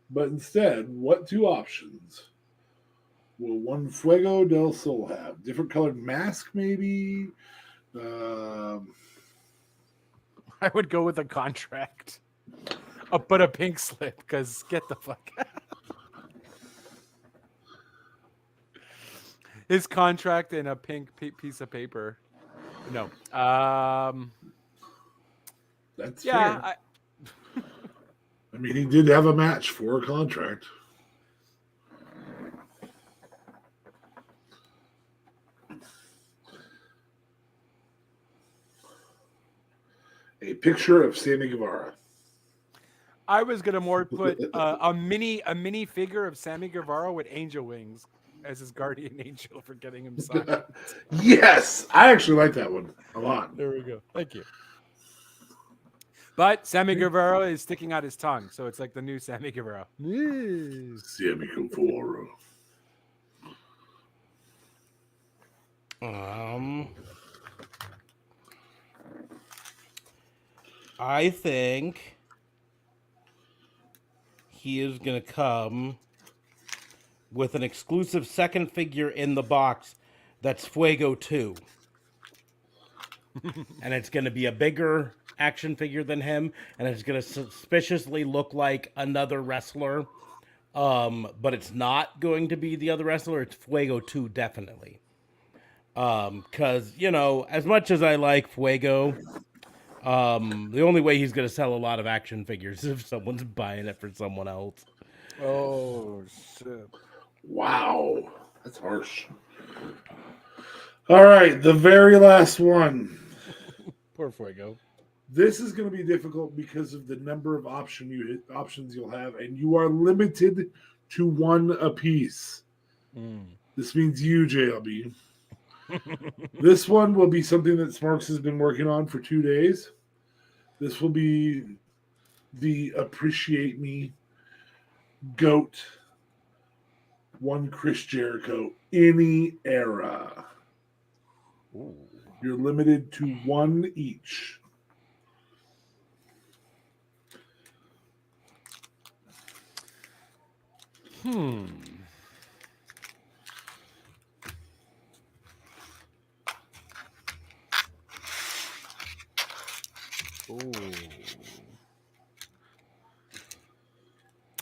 But instead, what two options will one Fuego del Sol have? Different colored mask, maybe? I would go with a contract. But a pink slip, because get the fuck out. His contract in a pink piece of paper. No. That's yeah. fair. I mean, he did have a match for a contract. A picture of Sammy Guevara. I was gonna more put a mini figure of Sammy Guevara with angel wings as his guardian angel for getting him signed. Yes, I actually like that one a lot. There we go. Thank you. But Sammy Guevara is sticking out his tongue, so it's like the new Sammy Guevara. Sammy Guevara. I think he is going to come with an exclusive second figure in the box that's Fuego 2. And it's going to be a bigger action figure than him, and it's going to suspiciously look like another wrestler. But it's not going to be the other wrestler. It's Fuego 2, definitely. Because, you know, as much as I like Fuego, the only way he's going to sell a lot of action figures is if someone's buying it for someone else. Oh, shit. Wow. That's harsh. All right, the very last one. Poor Fuego. This is going to be difficult because of the number of options you'll have, and you are limited to one apiece. This means you, JLB. This one will be something that Smarks has been working on for 2 days. This will be the Appreciate Me GOAT, one Chris Jericho, any era. Ooh. You're limited to one each. Ooh.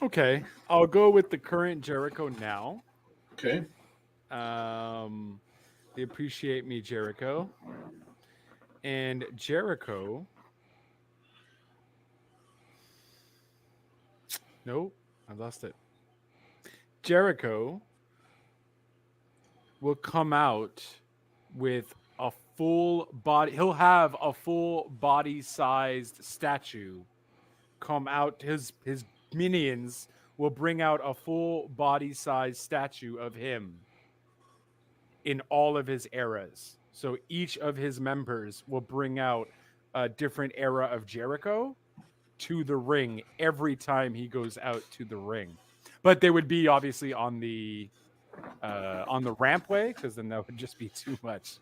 Okay, I'll go with the current Jericho now. Okay. They appreciate me, Jericho. And Jericho. Nope, I lost it. Jericho will come out with a full body. He'll have a full body-sized statue come out. His minions will bring out a full body-sized statue of him in all of his eras. So each of his members will bring out a different era of Jericho to the ring every time he goes out to the ring. But they would be obviously on the rampway, because then that would just be too much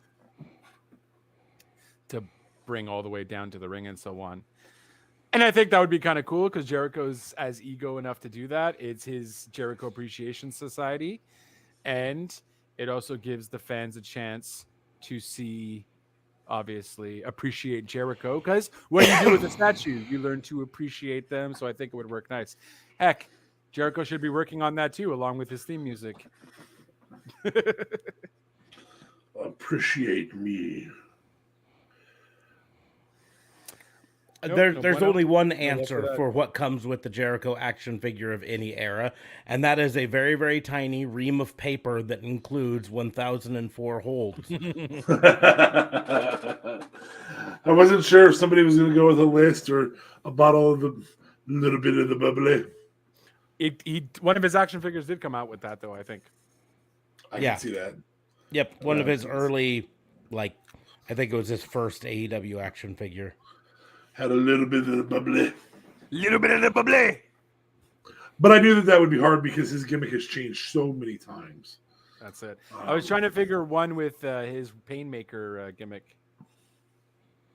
to bring all the way down to the ring and so on. And I think that would be kind of cool because Jericho's as ego enough to do that. It's his Jericho Appreciation Society. And it also gives the fans a chance to see, obviously, appreciate Jericho. Because what you do with a statue, you learn to appreciate them. So I think it would work nice. Heck, Jericho should be working on that too, along with his theme music. Appreciate me. There's only one answer for what comes with the Jericho action figure of any era, and that is a very, very tiny ream of paper that includes 1,004 holds. I wasn't sure if somebody was going to go with a list or a bottle of a little bit of the bubbly. One of his action figures did come out with that, though, I think. I can see that. Yep, one of his early, I think it was his first AEW action figure. Had a little bit of the bubbly. Little bit of the bubbly. But I knew that would be hard because his gimmick has changed so many times. That's it. I was trying to figure one with his Painmaker gimmick.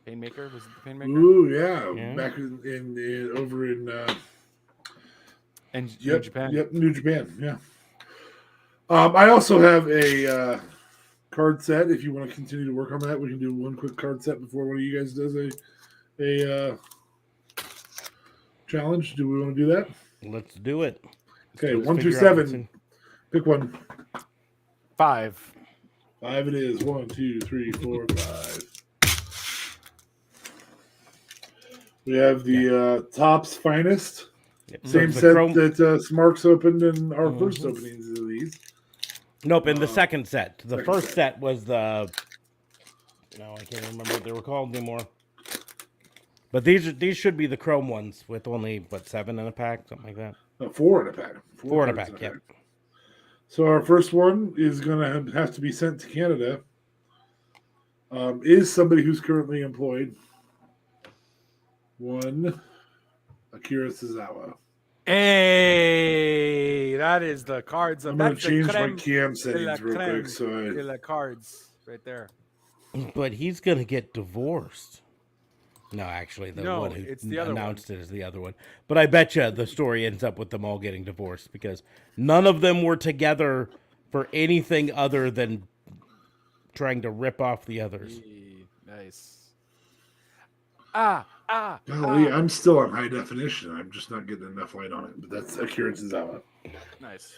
Painmaker? Was it the Painmaker? Ooh, yeah. Back in over in New Japan. Yep, New Japan, yeah. I also have a card set. If you want to continue to work on that, we can do one quick card set before one of you guys does a challenge. Do we want to do that? Let's do it. Okay, 1 through 7. Pick one. 5. 5 it is. 1, 2, 3, 4, 5. We have the Topps Finest. Yep. Same set that Smarks opened in our first openings of these. Nope, in the second set. The Second first set was the... No, I can't remember what they were called anymore. But these should be the chrome ones with only, 7 in a pack? Something like that. No, 4 in a pack. 4 in a pack, yeah. So our first one is going to have to be sent to Canada. Is somebody who's currently employed. 1, Akira Tozawa. Hey, that is the cards. I'm going to change my cam settings real quick. So cards right there. But he's going to get divorced. No, actually, the one who announced it is the other one. But I bet you the story ends up with them all getting divorced because none of them were together for anything other than trying to rip off the others. Nice. Golly, I'm still on high definition. I'm just not getting enough light on it. But that's Akira Tozawa. Nice.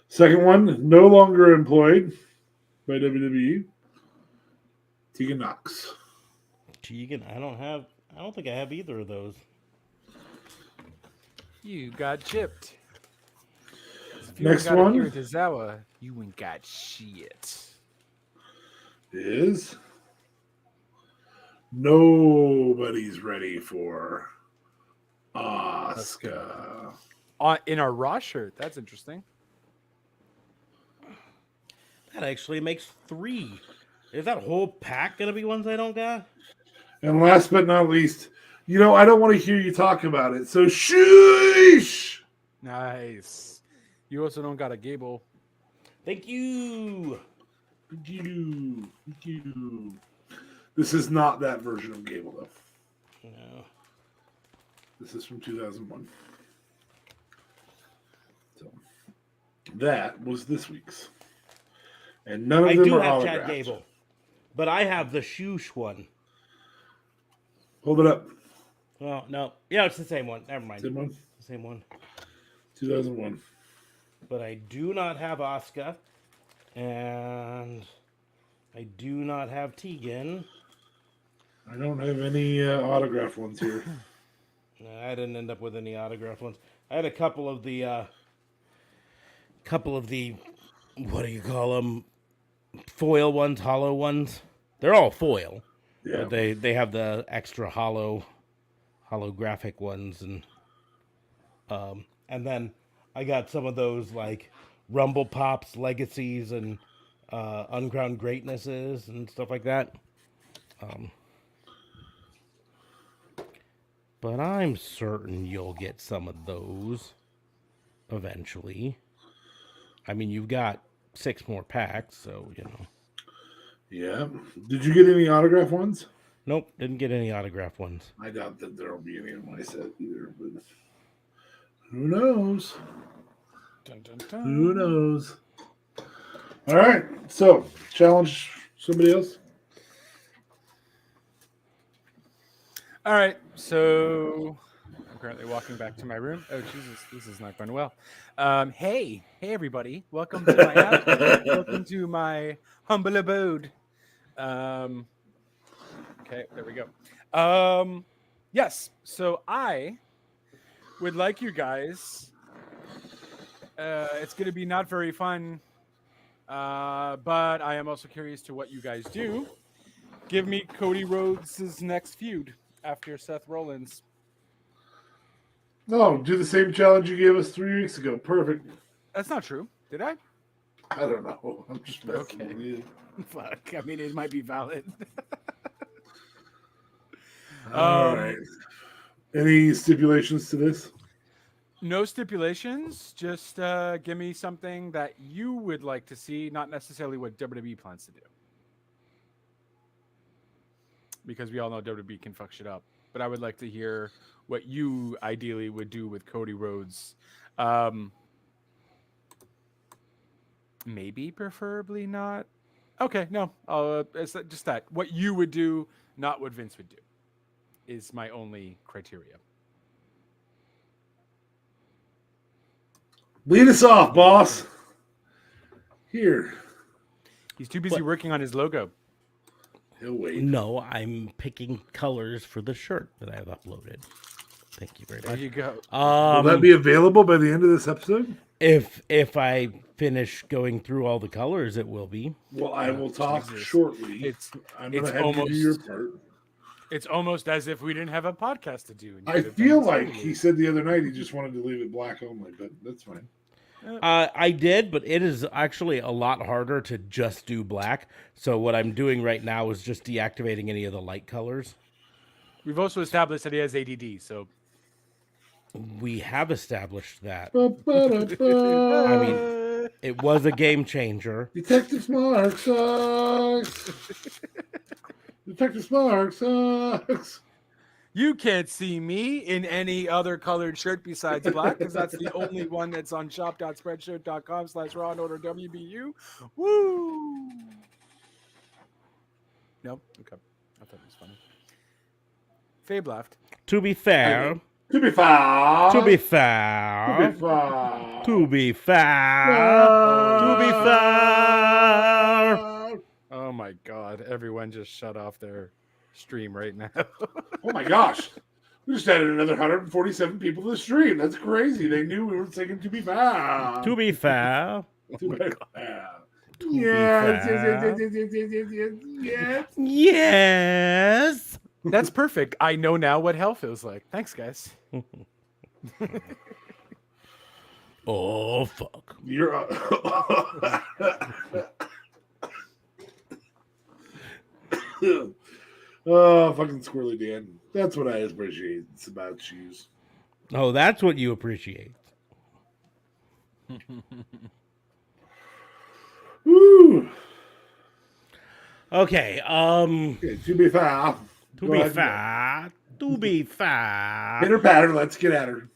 Second one, no longer employed by WWE. Tegan Knox. Tegan, I don't think I have either of those. You got chipped. Next one. Akira Tozawa, you ain't got shit. Is nobody's ready for Asuka. In our Raw shirt. That's interesting. That actually makes 3. Is that whole pack going to be ones I don't got? And last but not least, I don't want to hear you talk about it. So sheesh. Nice. You also don't got a Gable. Thank you. Thank you. Thank you. This is not that version of Gable, though. No. This is from 2001. So that was this week's. And none of them do are have autographed. Chad Gable, but I have the Shoosh one. Hold it up. Well, no. Yeah, it's the same one. Never mind. Same one? The same one. 2001. But I do not have Asuka. And I do not have Tegan. I don't have any autograph ones here. No, I didn't end up with any autograph ones. I had a couple of the, what do you call them? Foil ones, hollow ones. They're all foil. Yeah. But they have the extra holographic ones, and then I got some of those like Rumble Pops, Legacies, and Uncrowned Greatnesses and stuff like that. But I'm certain you'll get some of those eventually. I mean, you've got 6 more packs, so, you know. Yeah. Did you get any autograph ones? Nope, didn't get any autograph ones. I doubt that there'll be any in my set either, but who knows? Dun, dun, dun. Who knows? All right. So, challenge somebody else. All right, so I'm currently walking back to my room. Oh, Jesus, this is not going well. Hey, everybody. Welcome to my house. Welcome to my humble abode. Okay, there we go. Yes, so I would like you guys. It's going to be not very fun, but I am also curious to what you guys do. Give me Cody Rhodes' next feud after Seth Rollins. No, do the same challenge you gave us 3 weeks ago. Perfect. That's not true. Did I? I don't know. I'm just messing Okay. with you. Fuck. I mean, it might be valid. All right. Any stipulations to this? No stipulations. Just give me something that you would like to see, not necessarily what WWE plans to do. Because we all know WWE can fuck shit up. But I would like to hear what you ideally would do with Cody Rhodes. Maybe, preferably not. Okay, no. It's just that. What you would do, not what Vince would do, is my only criteria. Lead us off, boss. Here. He's too busy What? working on his logo. He'll wait. No, I'm picking colors for the shirt that I've uploaded. Thank you very There much. you go. Will that be available by the end of this episode? If I finish going through all the colors, it will be. Well, I will talk Jesus. shortly. It's I'm going it's to have almost- you do your part. It's almost as if we didn't have a podcast to do. and you I could have feel done like this he said the other night he just wanted to leave it black only, but that's fine. I did, but it is actually a lot harder to just do black. So what I'm doing right now is just deactivating any of the light colors. We've also established that he has ADD, so We have established that. I mean, it was a game changer. Detective Smart sucks. Detective Smart sucks. you can't see me in any other colored shirt besides black because that's the only one that's on shop.spreadshirt.com/rawandoorwbu. Woo! Nope. Okay. I thought it was funny. Fabe laughed. To be fair, To be fair. to be To fair, be fair. to be fair, to be fair. Oh my god! Everyone just shut off their stream right now. Oh my gosh. We just added another 147 people to the stream. That's crazy. They knew we were singing To Be Fair. To be fair. To be fair. To be Yes, fair. yes. Yes. That's perfect. I know now what hell feels like. Thanks, guys. Oh fuck. You're oh, fucking squirrely Dan. That's what I appreciate. It's about shoes. Oh, that's what you appreciate. Woo. Okay. Okay, to be fair. To Go be ahead. fair. To be fair. Hit her patter. Let's get at her.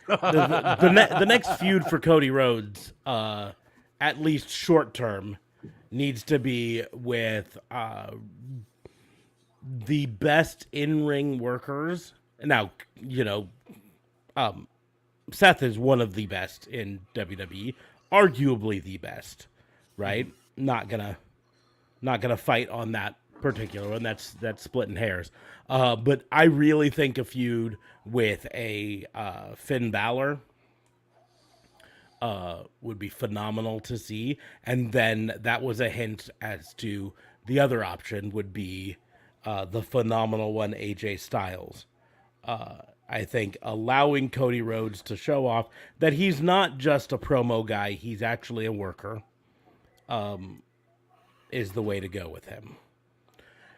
The next feud for Cody Rhodes, at least short term, needs to be with the best in-ring workers. Now, Seth is one of the best in WWE, arguably the best, right? Not gonna fight on that particular one. That's splitting hairs. But I really think a feud with a Finn Balor would be phenomenal to see. And then that was a hint as to the other option would be the phenomenal one, AJ Styles. I think allowing Cody Rhodes to show off that he's not just a promo guy, he's actually a worker, is the way to go with him.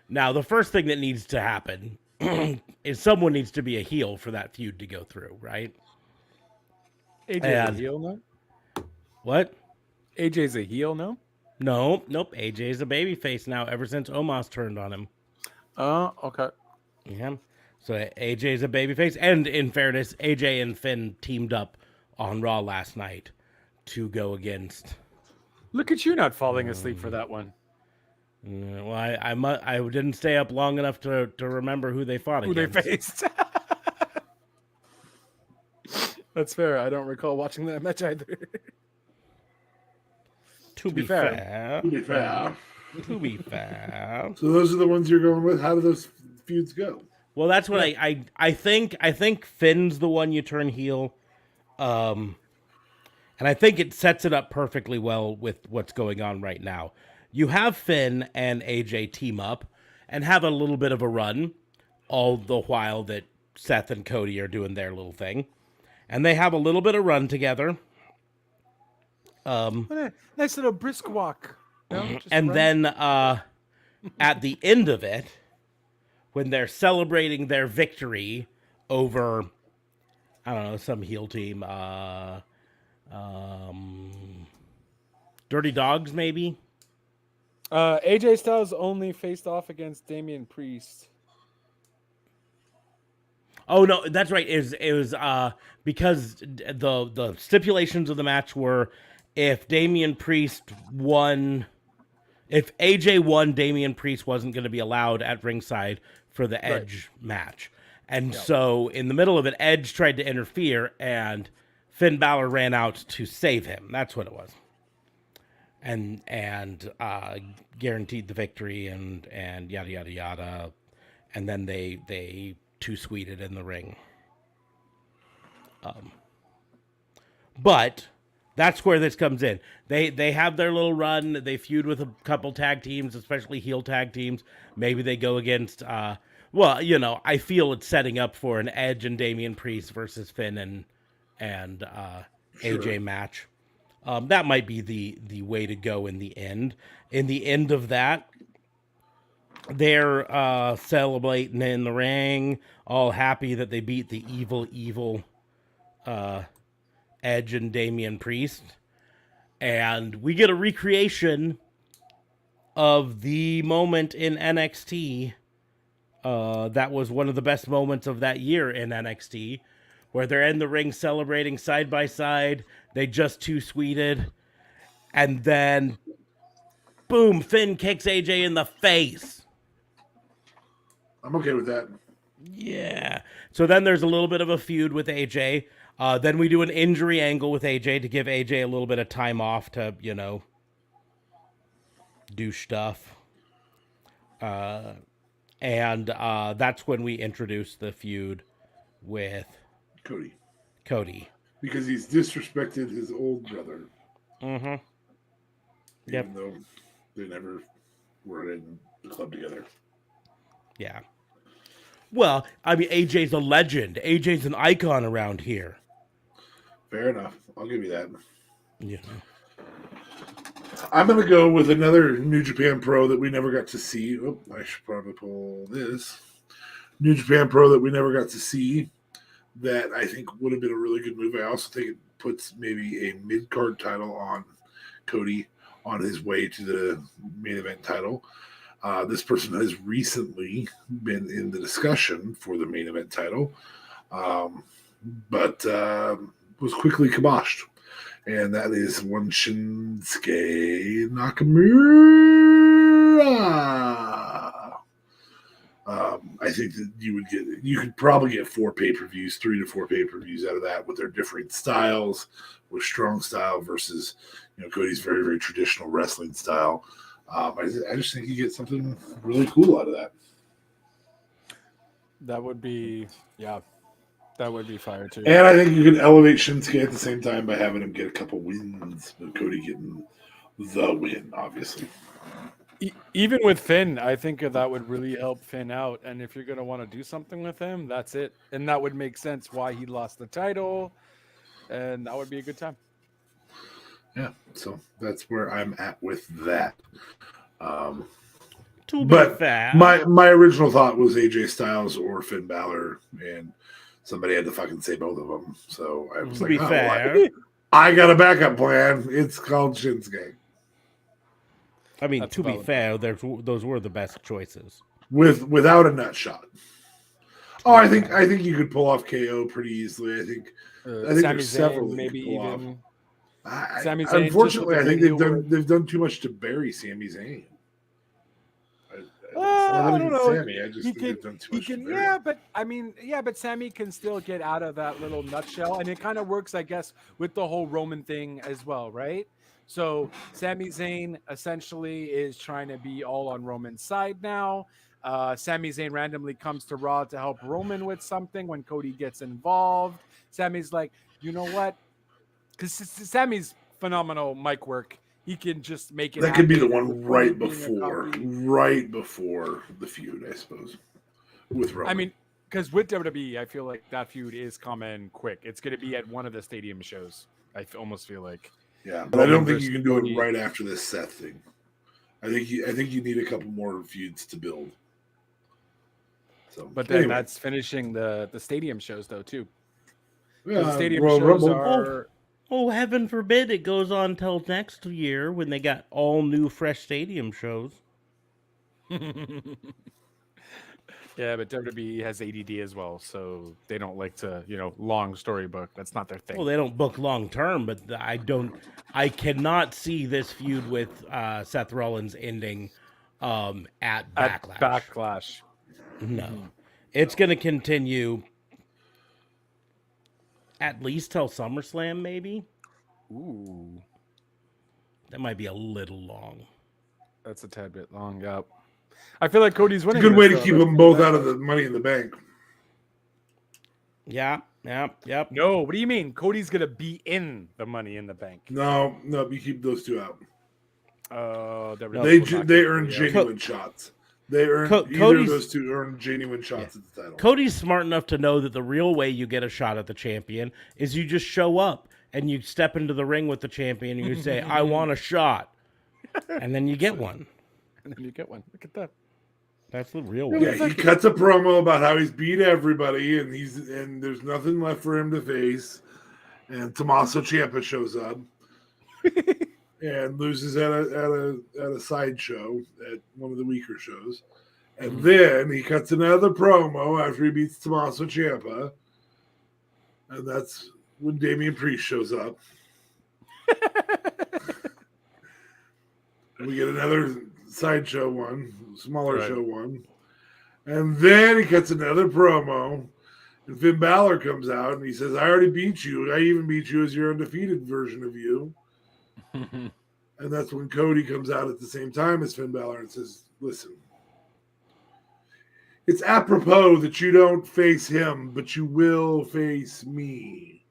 Now, the first thing that needs to happen is someone needs to be a heel for that feud to go through, right? AJ's a heel now? What? AJ's a heel now? Nope. AJ's a babyface now ever since Omos turned on him. Oh, okay. Yeah. So AJ's a babyface. And in fairness, AJ and Finn teamed up on Raw last night to go against... Look at you not falling asleep for that one. Well, I didn't stay up long enough to remember who they fought against. Who they faced. That's fair. I don't recall watching that match either. To be fair. To be fair. To be fair. So those are the ones you're going with. How do those feuds go? Well, that's what I think. I think Finn's the one you turn heel, and I think it sets it up perfectly well with what's going on right now. You have Finn and AJ team up and have a little bit of a run, all the while that Seth and Cody are doing their little thing, and they have a little bit of run together. What a nice little brisk walk. No, and then at the end of it, when they're celebrating their victory over, I don't know, some heel team, Dirty Dogs, maybe? AJ Styles only faced off against Damien Priest. Oh no, that's right. It was because the stipulations of the match were if Damien Priest won, if AJ won, Damien Priest wasn't going to be allowed at ringside for the Edge match. And so in the middle of it, Edge tried to interfere and Finn Balor ran out to save him. That's what it was. And guaranteed the victory and yada, yada, yada. And then they two-sweeted in the ring. But that's where this comes in. They have their little run. They feud with a couple tag teams, especially heel tag teams. Maybe they go against... I feel it's setting up for an Edge and Damian Priest versus Finn and AJ match. That might be the way to go in the end. In the end of that, they're celebrating in the ring, all happy that they beat the evil Edge and Damian Priest. And we get a recreation of the moment in NXT. That was one of the best moments of that year in NXT, where they're in the ring celebrating side by side. They just two-sweeted. And then, boom, Finn kicks AJ in the face. I'm okay with that. Yeah. So then there's a little bit of a feud with AJ. Then we do an injury angle with AJ to give AJ a little bit of time off to, do stuff. And that's when we introduce the feud with Cody. Because he's disrespected his old brother. Mm-hmm. Even though they never were in the club together. Yeah. Well, I mean, AJ's a legend. AJ's an icon around here. Fair enough. I'll give you that. Yeah. I'm going to go with another New Japan Pro that we never got to see. Oh, I should probably pull this. New Japan Pro that we never got to see that I think would have been a really good move. I also think it puts maybe a mid-card title on Cody on his way to the main event title. This person has recently been in the discussion for the main event title, but was quickly kiboshed. And that is one Shinsuke Nakamura. I think that you could probably get 4 pay-per-views, 3 to 4 pay-per-views out of that with their different styles, with strong style versus Cody's very, very traditional wrestling style. I just think you get something really cool out of that. That would be fire too. And I think you can elevate Shinsuke at the same time by having him get a couple wins, but Cody getting the win, obviously. Even with Finn, I think that would really help Finn out. And if you're going to want to do something with him, that's it. And that would make sense why he lost the title. And that would be a good time. Yeah, so that's where I'm at with that. To be But fair, my original thought was AJ Styles or Finn Balor, and somebody had to fucking say both of them. So I was to like, be oh, fair, I got a backup plan. It's called Shinsuke. I mean, That's to be valid. fair, those were the best choices. Without a nut shot. Oh, I think you could pull off KO pretty easily. I think Sami there's several Zayn, that you maybe could pull off. even. I, Sami Zayn, unfortunately, I just with think the they've done too much to bury Sami Zayn. I don't know. Sammy. I just think they've done too much. to bury him. But Sammy can still get out of that little nutshell, and it kind of works, I guess, with the whole Roman thing as well, right? So Sami Zayn essentially is trying to be all on Roman's side now. Sami Zayn randomly comes to Raw to help Roman with something when Cody gets involved. Sammy's like, you know what? Because Sammy's phenomenal mic work. He can just make it. That could be the happen one with right Cody being a before the feud, I suppose, with Roman. I mean, because with WWE, I feel like that feud is coming quick. It's going to be at one of the stadium shows. almost feel like. Yeah, but I don't think versus you can do Cody. it right after this Seth thing. I think you need a couple more feuds to build. So, But then anyway. that's finishing the stadium shows though too. Yeah, The stadium Royal shows Rumble. are. Oh, heaven forbid it goes on till next year when they got all new, fresh stadium shows. Yeah, but WWE has ADD as well, so they don't like to, long storybook. That's not their thing. Well, they don't book long term, but I cannot see this feud with Seth Rollins ending at Backlash. Backlash. No, it's going to continue at least till SummerSlam, maybe. Ooh, That might be a little long. that's a tad bit long. Yep. I feel like Cody's It's a winning. good way to this, keep though. them both out of the Money in the Bank. Yeah. No, what do you mean? Cody's gonna be in the Money in the Bank. No, you keep those two out. Oh, They earn genuine shots. They earn either of Cody's- those two earn genuine shots at the title. Cody's smart enough to know that the real way you get a shot at the champion is you just show up and you step into the ring with the champion and you say, "I want a shot," and then you get one. And then you get one. Look at that. That's the real way. Yeah, he cuts a promo about how he's beat everybody and there's nothing left for him to face. And Tommaso Ciampa shows up and loses at a sideshow at one of the weaker shows. And then he cuts another promo after he beats Tommaso Ciampa. And that's when Damian Priest shows up. And we get another sideshow one, smaller Right. show one. And then he cuts another promo. And Finn Balor comes out and he says, "I already beat you. I even beat you as your undefeated version of you." And that's when Cody comes out at the same time as Finn Balor and says, "Listen, it's apropos that you don't face him, but you will face me.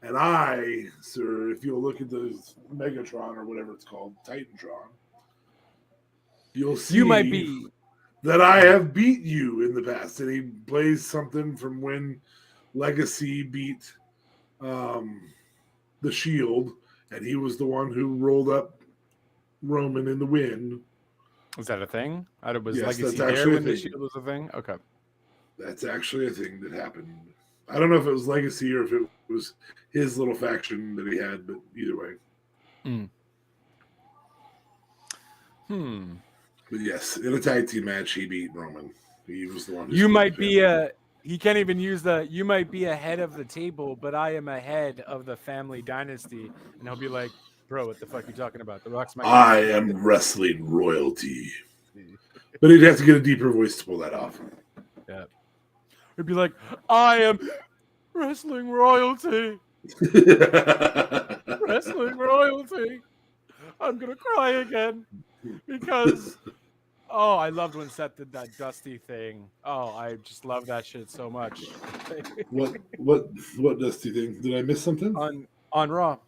And I, sir, if you'll look at the Megatron or whatever it's called, Titantron, you'll see You might be. that I have beat you in the past." And he plays something from when Legacy beat the Shield, and he was the one who rolled up Roman in the win. Was that a thing? Was Yes, Legacy that's there actually a when the thing. Shield was a thing? Okay. That's actually a thing that happened. I don't know if it was Legacy or if it was his little faction that he had, but either way. But yes, in a tag team match, he beat Roman. He was the one who You split might the be family. He can't even use you might be ahead of the table, but I am ahead of the family dynasty. And he'll be like, "Bro, what the fuck are you talking about? The Rock's my I am wrestling royalty. But he'd have to get a deeper voice to pull that off. Yeah. It'd be like, I am wrestling royalty. Wrestling royalty. I'm gonna cry again because I loved when Seth did that Dusty thing. Oh, I just love that shit so much. What Dusty thing? Did I miss something? On Raw,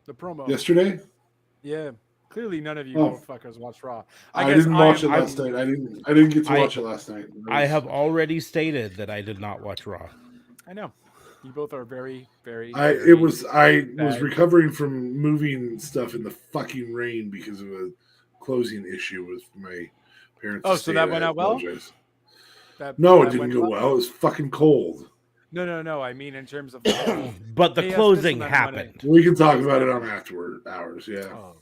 the promo. Yesterday? Yeah. Clearly, none of you fuckers watched Raw. I didn't watch it last night. I didn't get to watch it last night. I have already stated that I did not watch Raw. I know. You both are very, very. I very was bad. recovering from moving stuff in the fucking rain because of a closing issue with my parents. Oh, so that went out well? No, it didn't go well. It was fucking cold. No. I mean, in terms of. But the closing happened. We can talk about it on afterward hours. Yeah. Oh.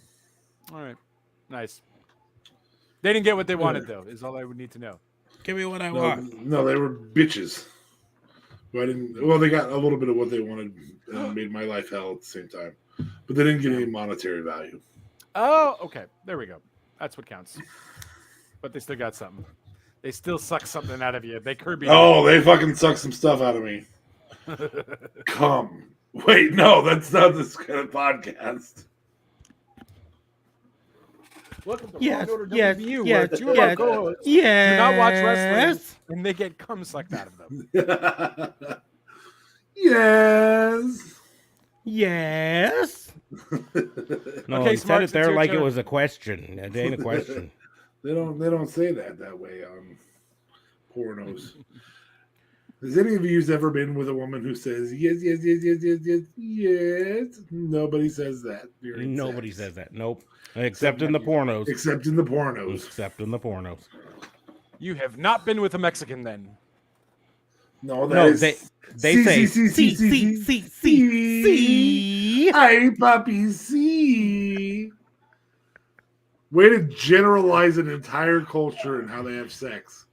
All right. Nice. They didn't get what they wanted, though, is all I would need to know. Give me what I want. No, they were bitches. Well, they got a little bit of what they wanted and made my life hell at the same time. But they didn't get any monetary value. Oh, okay. There we go. That's what counts. But they still got something. They still suck something out of you. They Kirby. Oh, they fucking suck some stuff out of me. Come. Wait, no, that's not this kind of podcast. Welcome to Yes, Raw Order yes, WVU, yes, where two of our yes, co-hosts yes. do not watch wrestling and they get cum sucked out of them. Yes. Yes. No, Okay, he Smart, said it there it's like your it turn. was a question. It ain't a question. They don't say that way on pornos. Has any of you ever been with a woman who says yes, yes, yes, yes, yes, yes, yes? Nobody says that. Nobody says that. Nope. Except in the pornos. Except in the pornos. Except in the pornos. You have not been with a Mexican then. No, they say see. Ay, papi, see. Way to generalize an entire culture and how they have sex.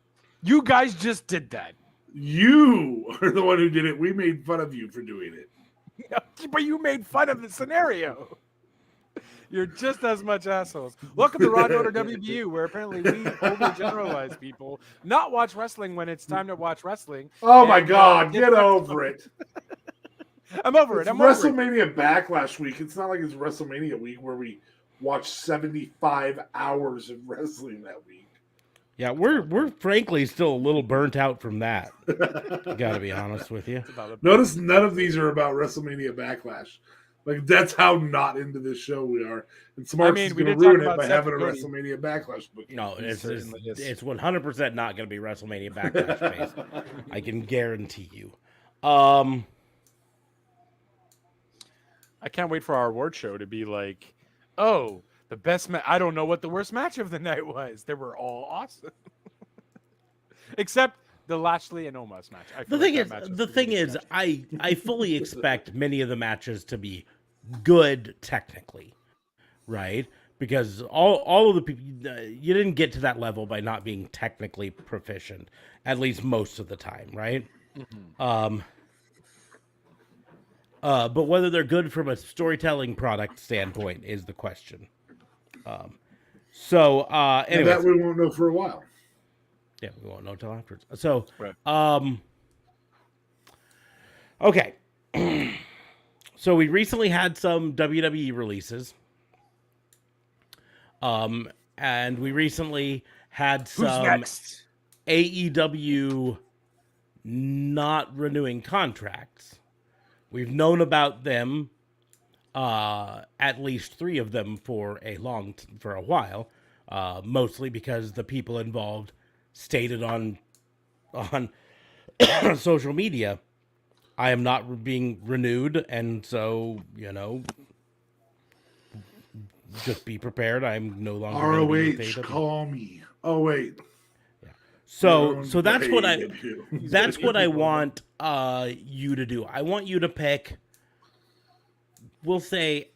You guys just did that. You are the one who did it. We made fun of you for doing it. But you made fun of the scenario. You're just as much assholes. Welcome to Raw Order WBU, where apparently we overgeneralize people, not watch wrestling when it's time to watch wrestling. Oh my God, get over it. I'm over it. It's WrestleMania Backlash week. It's not like it's WrestleMania week where we watch 75 hours of wrestling that week. Yeah, we're frankly still a little burnt out from that. Gotta be honest with you. Notice none of these are about WrestleMania Backlash. Like, that's how not into this show we are. And Smarts is going to ruin it by having a WrestleMania Backlash book. No, it's 100% not going to be WrestleMania Backlash based. I can guarantee you. I can't wait for our award show to be like, oh, the best match. I don't know what the worst match of the night was. They were all awesome. Except the Lashley and Omos match. The thing is, I fully expect many of the matches to be good technically, right? Because all of the people, you didn't get to that level by not being technically proficient, at least most of the time, right? Mm-hmm. But whether they're good from a storytelling product standpoint is the question. Anyway, that we won't know for a while. Yeah, we won't know until afterwards. So, right. Okay. So we recently had some WWE releases. And we recently had some AEW not renewing contracts. We've known about them, at least 3 of them for a while, mostly because the people involved stated on social media, I am not being renewed, and so, just be prepared. I'm no longer ROH, call me. Oh wait. Yeah. So that's what I want you to do. I want you to pick, we'll say,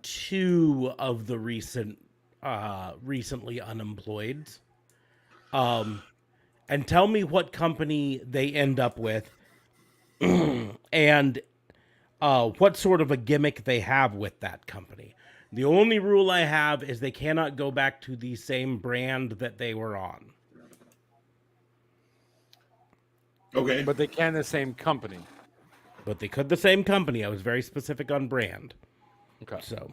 2 of the recently unemployed. And tell me what company they end up with and what sort of a gimmick they have with that company. The only rule I have is they cannot go back to the same brand that they were on. Okay. but they can the same company. But they could the same company. I was very specific on brand. Okay. So,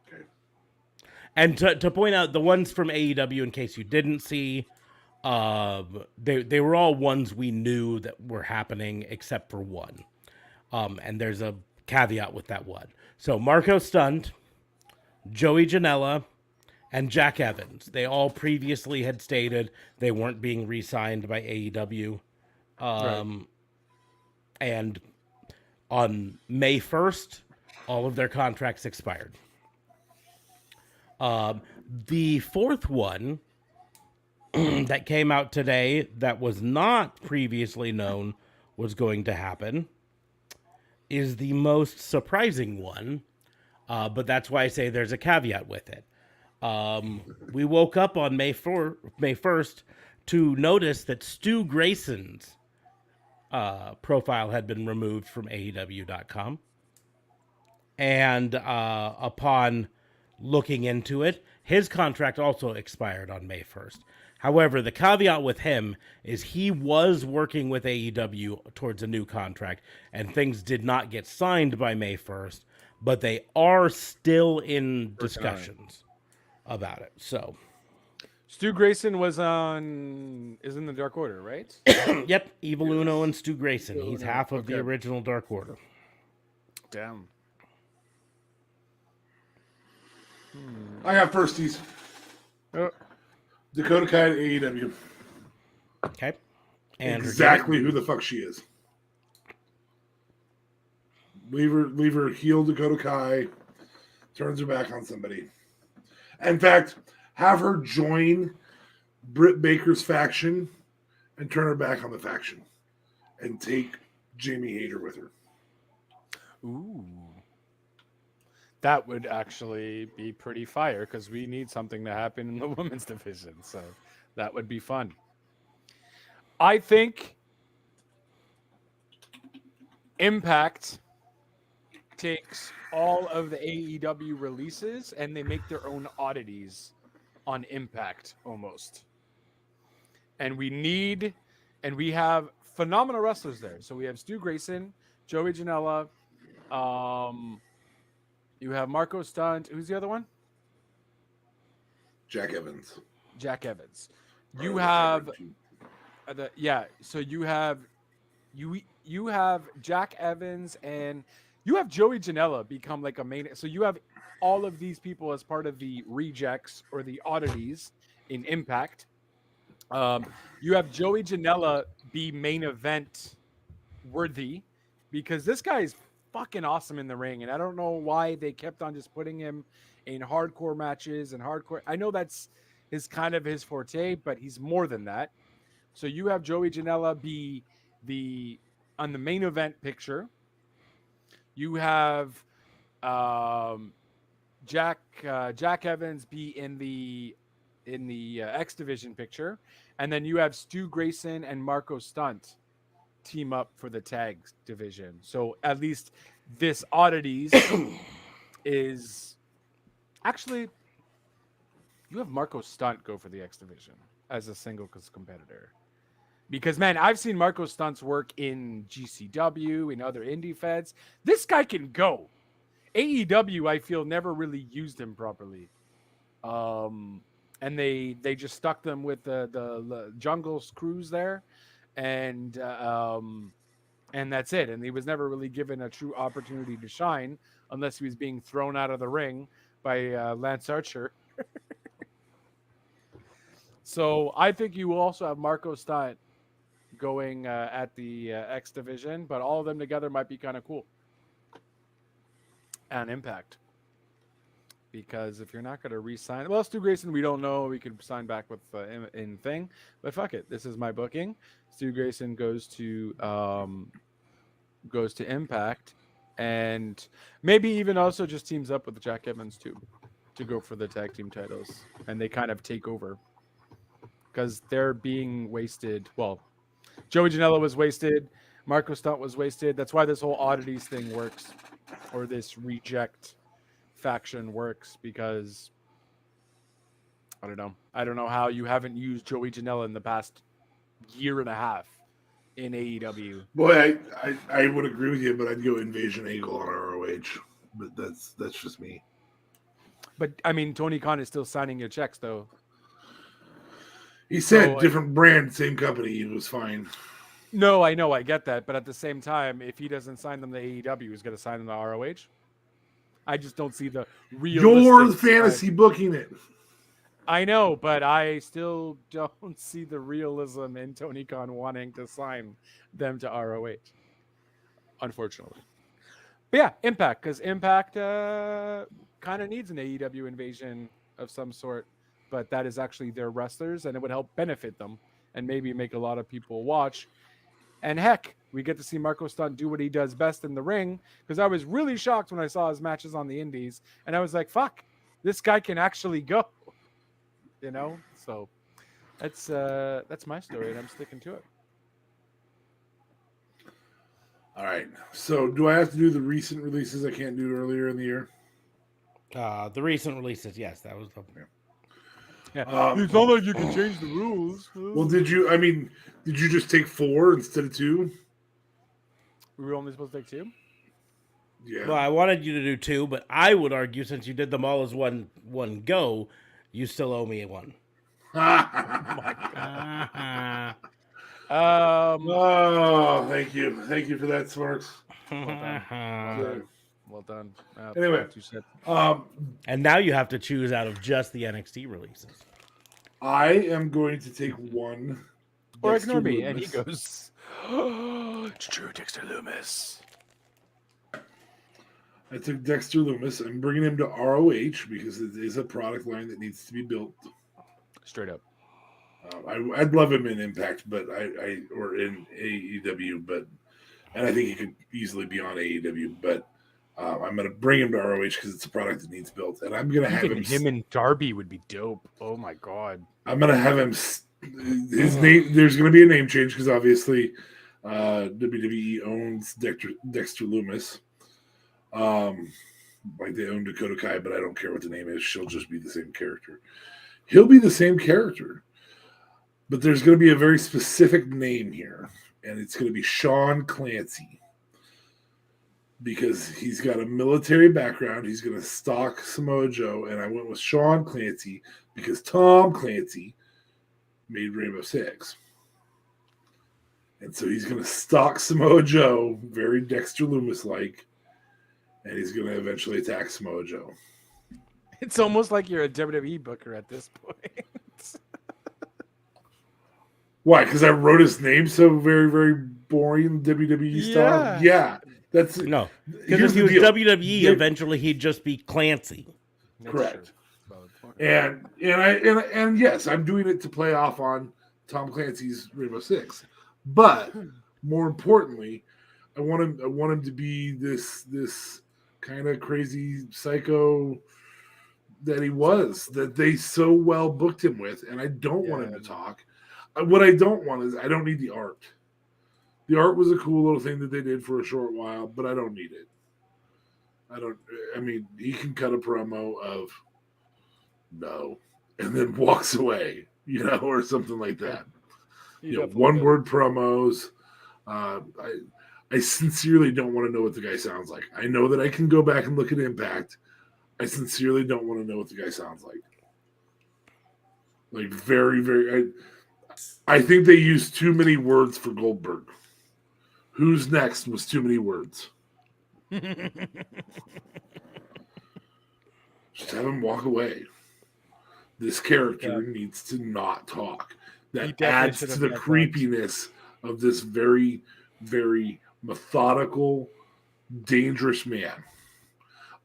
Okay. and to point out the ones from AEW, in case you didn't see, they were all ones we knew that were happening except for one. And there's a caveat with that one. So Marco Stunt, Joey Janela, and Jack Evans. They all previously had stated they weren't being re-signed by AEW. Right. And on May 1st, all of their contracts expired. The fourth one that came out today that was not previously known was going to happen is the most surprising one, but that's why I say there's a caveat with it. We woke up on May 1st to notice that Stu Grayson's profile had been removed from AEW.com. And upon looking into it, his contract also expired on May 1st. However, the caveat with him is he was working with AEW towards a new contract, and things did not get signed by May 1st, but they are still in discussions about it. So, Stu Grayson is in the Dark Order, right? yep, Evil Uno and Stu Grayson. He's Uno, half of the okay. original Dark Order. Damn. I got firsties. Dakota Kai at AEW. Okay. And Exactly who the fuck she is. Leave her heel Dakota Kai. Turns her back on somebody. In fact, have her join Britt Baker's faction and turn her back on the faction. And take Jamie Hayter with her. Ooh. That would actually be pretty fire because we need something to happen in the women's division. So that would be fun. I think Impact takes all of the AEW releases and they make their own oddities on Impact almost. And we have phenomenal wrestlers there. So we have Stu Grayson, Joey Janela, you have Marco Stunt. Who's the other one? Jack Evans. Jack Evans. You have So you have Jack Evans and you have Joey Janela become like a main. So you have all of these people as part of the rejects or the oddities in Impact. You have Joey Janela be main event worthy because this guy is fucking awesome in the ring, and I don't know why they kept on just putting him in hardcore matches and hardcore. I know that's his forte, but he's more than that. So you have Joey Janela be on the main event picture. You have Jack Evans be in the X Division picture, and then you have Stu Grayson and Marco Stunt team up for the tag division. So at least this oddities is actually you have Marco Stunt go for the X Division as a singles competitor. Because man, I've seen Marco Stunt's work in GCW and other indie feds. This guy can go. AEW, I feel, never really used him properly. And they just stuck them with the Jungle's crews there. And that's it. And he was never really given a true opportunity to shine unless he was being thrown out of the ring by Lance Archer. So I think you will also have Marco Stunt going at the X Division, but all of them together might be kind of cool. And Impact. Because if you're not going to re-sign... Well, Stu Grayson, we don't know. We could sign back with in thing. But fuck it. This is my booking. Stu Grayson goes to Impact. And maybe even also just teams up with Jack Evans, too. To go for the tag team titles. And they kind of take over. Because they're being wasted. Well, Joey Janela was wasted. Marco Stunt was wasted. That's why this whole oddities thing works. Or this reject faction works, because I don't know how you haven't used Joey Janela in the past year and a half in AEW. Boy, I would agree with you, but I'd go Invasion Angle on ROH. But that's just me. But I mean, Tony Khan is still signing your checks, though. He said So, different brand, same company. It was fine. No, I know, I get that, but at the same time, if he doesn't sign them to AEW, he's going to sign them to ROH. I just don't see the realistic. You're the fantasy booking it. I know, but I still don't see the realism in Tony Khan wanting to sign them to ROH, unfortunately. But yeah, Impact, because Impact kind of needs an AEW invasion of some sort, but that is actually their wrestlers, and it would help benefit them and maybe make a lot of people watch. And heck, we get to see Marco Stunt do what he does best in the ring, because I was really shocked when I saw his matches on the indies, and I was like, fuck, this guy can actually go. You know? So that's my story, and I'm sticking to it. All right. So do I have to do the recent releases I can't do earlier in the year? The recent releases, yes, that was the... Yeah. It's not like you can change the rules. Well, did you just take 4 instead of 2? We were only supposed to take 2? Yeah. Well, I wanted you to do 2, but I would argue since you did them all as one go, you still owe me one. Oh, thank you. Thank you for that, Smarks. Well done. Anyway, and now you have to choose out of just the NXT releases. I am going to take one. Or ignore me, and he goes, oh, it's true, Dexter Lumis. I took Dexter Lumis. I'm bringing him to ROH because it is a product line that needs to be built. Straight up. I'd love him in Impact, but or in AEW, and I think he could easily be on AEW, but I'm going to bring him to ROH because it's a product that needs built, and I'm going to have him and Darby would be dope. Oh my god! I'm going to have him. His name. There's going to be a name change because obviously WWE owns Dexter Lumis. Like they own Dakota Kai, but I don't care what the name is. She'll just be the same character. He'll be the same character, but there's going to be a very specific name here, and it's going to be Sean Clancy. Because he's got a military background, he's going to stalk Samoa Joe, and I went with Sean Clancy because Tom Clancy made Rainbow Six. And so he's going to stalk Samoa Joe, very Dexter Lumis-like, and he's going to eventually attack Samoa Joe. It's almost like you're a WWE booker at this point. Why? Because I wrote his name so very, very boring WWE style? Yeah. That's no. Because if he was WWE, eventually he'd just be Clancy. Correct. And yes, I'm doing it to play off on Tom Clancy's Rainbow Six. But more importantly, I want him to be this kind of crazy psycho that he was, that they so well booked him with, and I don't want him to talk. What I don't want is I don't need the art. The art was a cool little thing that they did for a short while, but I don't need it. I mean, he can cut a promo of no, and then walks away, or something like that. One-word promos. I sincerely don't want to know what the guy sounds like. I know that I can go back and look at Impact. I sincerely don't want to know what the guy sounds like. Like, very, very... I think they used too many words for Goldberg. Who's next was too many words. Just have him walk away. This character needs to not talk. That adds to the creepiness of this very, very methodical, dangerous man.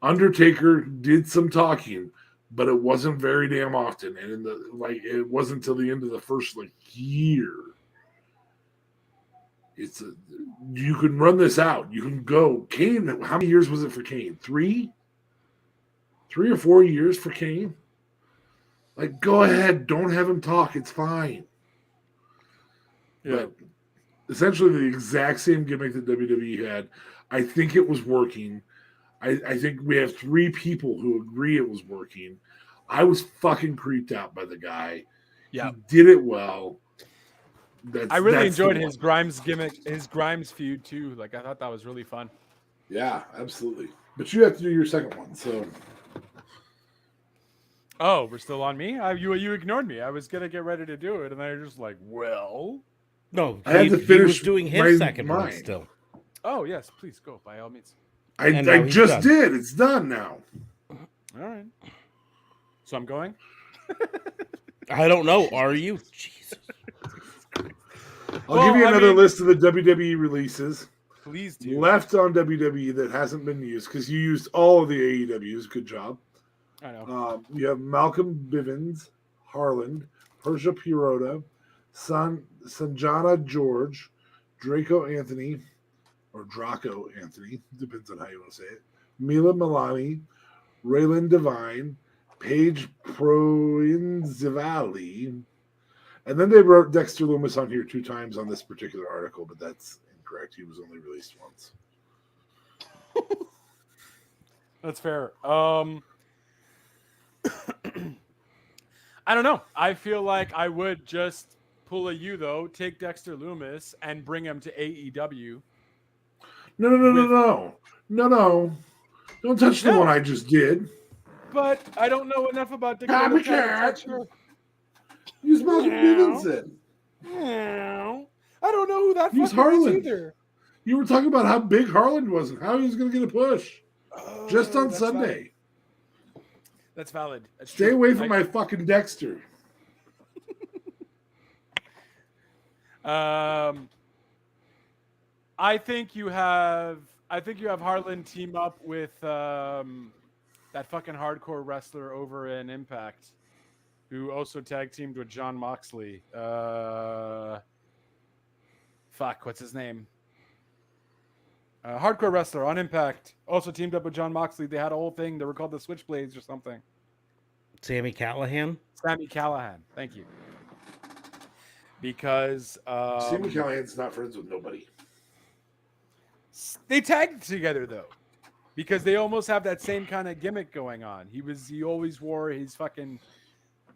Undertaker did some talking, but it wasn't very damn often. And it wasn't until the end of the first year. You can run this out. You can go. Kane, how many years was it for Kane? 3? 3 or 4 years for Kane? Go ahead. Don't have him talk. It's fine. Yeah. But essentially the exact same gimmick that WWE had. I think it was working. I think we have 3 people who agree it was working. I was fucking creeped out by the guy. Yeah. He did it well. I really that's the enjoyed one. his Grimes gimmick, his Grimes feud too. Like I thought that was really fun. Yeah, absolutely. But you have to do your second one. So Oh, we're still on me? You ignored me. I was gonna get ready to do it, and then you're just like, well. No, I had to he finish was doing his my second one mine. still. Oh yes, please go by all means. And now I he's just done. did. It's done now. All right. So I'm going. I don't know. Are you? Jesus. I'll give you I another mean- list of the WWE releases Please do. left on WWE that hasn't been used because you used all of the AEWs. Good job. I know. You have Malcolm Bivens, Harland, Persia Pirota, Sanjana George, Draco Anthony, or Draco Anthony, depends on how you want to say it, Mila Milani, Raylan Devine, Paige Proinzivali, and then they wrote Dexter Lumis on here 2 times on this particular article, but that's incorrect. He was only released once. That's fair. I don't know. I feel like I would just pull a U though, take Dexter Lumis and bring him to AEW. No. Don't touch the No. one I just did. But I don't know enough about Dakota Copycat. Kai. Use Malcolm Bivens then. I don't know who that Use fucker is Harland. either. You were talking about how big Harland was and how he was going to get a push. Just on that's Sunday. Valid. That's valid. That's Stay true. away from my fucking Dexter. I think you have Harlan team up with that fucking hardcore wrestler over in Impact, who also tag teamed with John Moxley. What's his name? Hardcore wrestler on Impact, also teamed up with John Moxley. They had a whole thing. They were called the Switchblades or something. Sammy Callahan? Sammy Callahan. Thank you. Because Sammy Callahan's not friends with nobody. they tagged together though, because they almost have that same kind of gimmick going on. He always wore his fucking.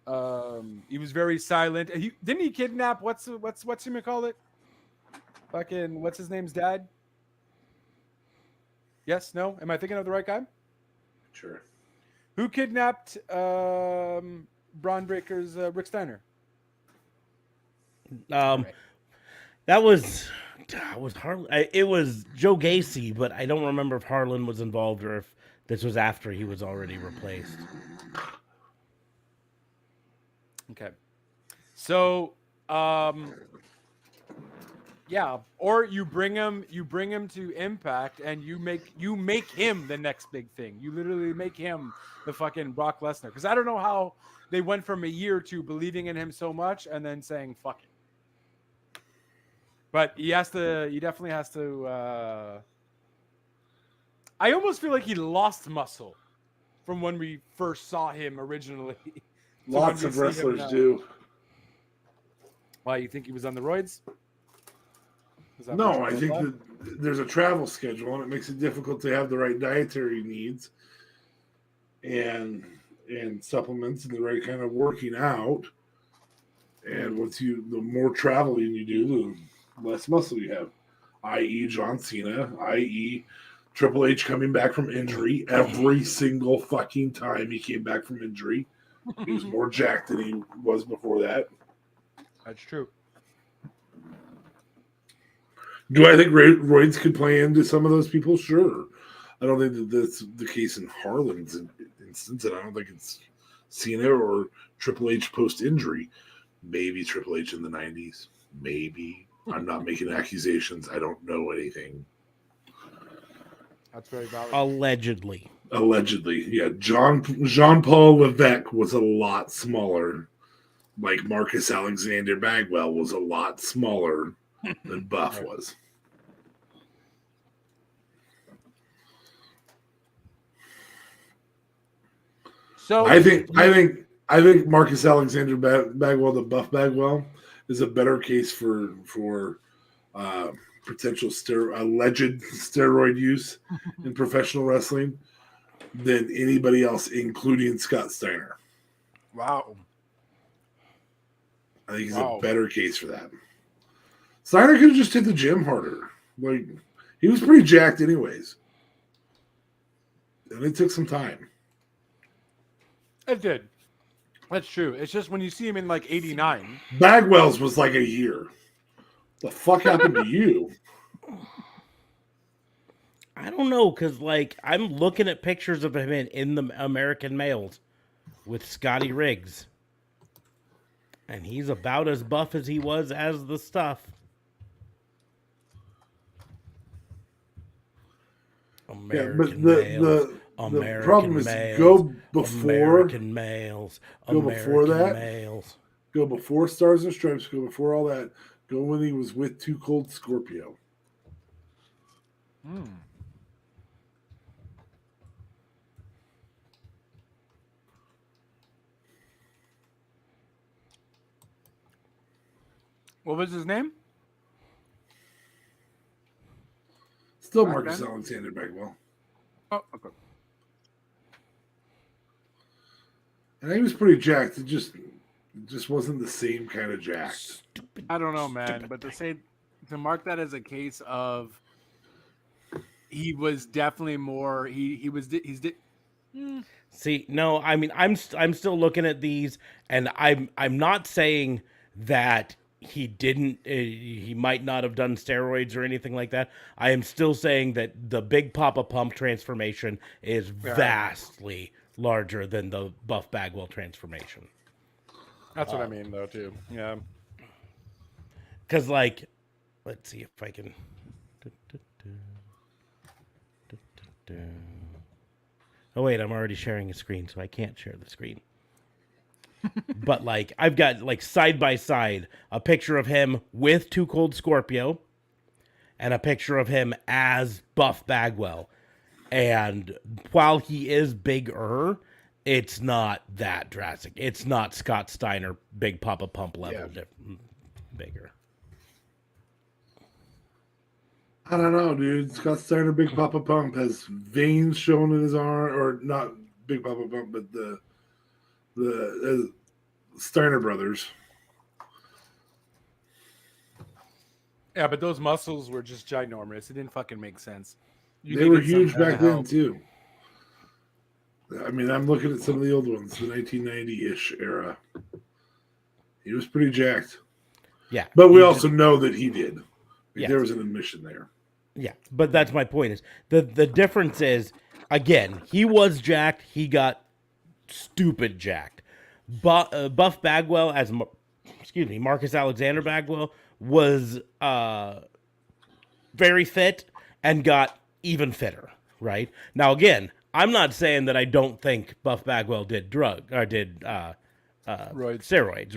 He was very silent. Didn't he kidnap what's him call it? Fucking what's his name's dad? Yes, no. Am I thinking of the right guy? Sure. Who kidnapped Braun Breaker's Rick Steiner? That was Harlan. It was Joe Gacy, but I don't remember if Harlan was involved or if this was after he was already replaced. Okay. So, yeah, or you bring him to Impact and you make him the next big thing. You literally make him the fucking Brock Lesnar. Because I don't know how they went from a year to believing in him so much and then saying fuck it. But he definitely has to. I almost feel like he lost muscle from when we first saw him originally. Lots of wrestlers do. Why, you think he was on the roids? No, I think that there's a travel schedule and it makes it difficult to have the right dietary needs and supplements and the right kind of working out. And the more traveling you do, the less muscle you have. I.e. John Cena, i.e. Triple H coming back from injury every single fucking time he came back from injury. He was more jacked than he was before that. That's true. Do I think roids could play into some of those people? Sure. I don't think that that's the case in Harlan's instance, and I don't think it's Cena or Triple H post-injury. Maybe Triple H in the 90s. Maybe. I'm not making accusations. I don't know anything. That's very valid. Allegedly. Yeah. Jean-Paul Levesque was a lot smaller. Like Marcus Alexander Bagwell was a lot smaller than Buff was. So I think Marcus Alexander Bagwell, the Buff Bagwell, is a better case for potential alleged steroid use in professional wrestling than anybody else, including Scott Steiner. Wow. I think he's a better case for that. Steiner could have just hit the gym harder. Like, he was pretty jacked anyways. And it took some time. It did. That's true. It's just when you see him in like 89. Bagwell's was like a year. The fuck happened to you? I don't know, because, like, I'm looking at pictures of him in the American Males with Scotty Riggs. And he's about as buff as he was as the stuff. American Males. The problem is go before American Males. Go before that. Males. Go before Stars and Stripes. Go before all that. Go when he was with Too Cold Scorpio. What was his name? Still Marcus Alexander Bagwell. Oh, okay. And he was pretty jacked. It just wasn't the same kind of jacked. I don't know, man. But to mark that as a case of he was definitely more. See, no, I mean, I'm still looking at these, and I'm not saying that he didn't. He might not have done steroids or anything like that. I am still saying that the Big Papa Pump transformation is vastly larger than the Buff Bagwell transformation. That's what I mean, though, too. Yeah. Because, like, let's see if I can. Oh, wait, I'm already sharing a screen, so I can't share the screen. But, like, I've got, like, side by side a picture of him with Too Cold Scorpio and a picture of him as Buff Bagwell. And while he is bigger, it's not that drastic. It's not Scott Steiner, Big Papa Pump level bigger. I don't know, dude. Scott Steiner, Big Papa Pump, has veins showing in his arm, or not Big Papa Pump, but the Steiner brothers. Yeah, but those muscles were just ginormous. It didn't fucking make sense. They were huge back then, too. I mean, I'm looking at some of the old ones, the 1990-ish era. He was pretty jacked. Yeah. But we also know that he did. Yes. There was an admission there. Yeah, but that's my point is the difference is, again, he was jacked. He got stupid jacked. Buff Bagwell, as Marcus Alexander Bagwell, was very fit and got even fitter, right? Now, again, I'm not saying that I don't think Buff Bagwell did steroids,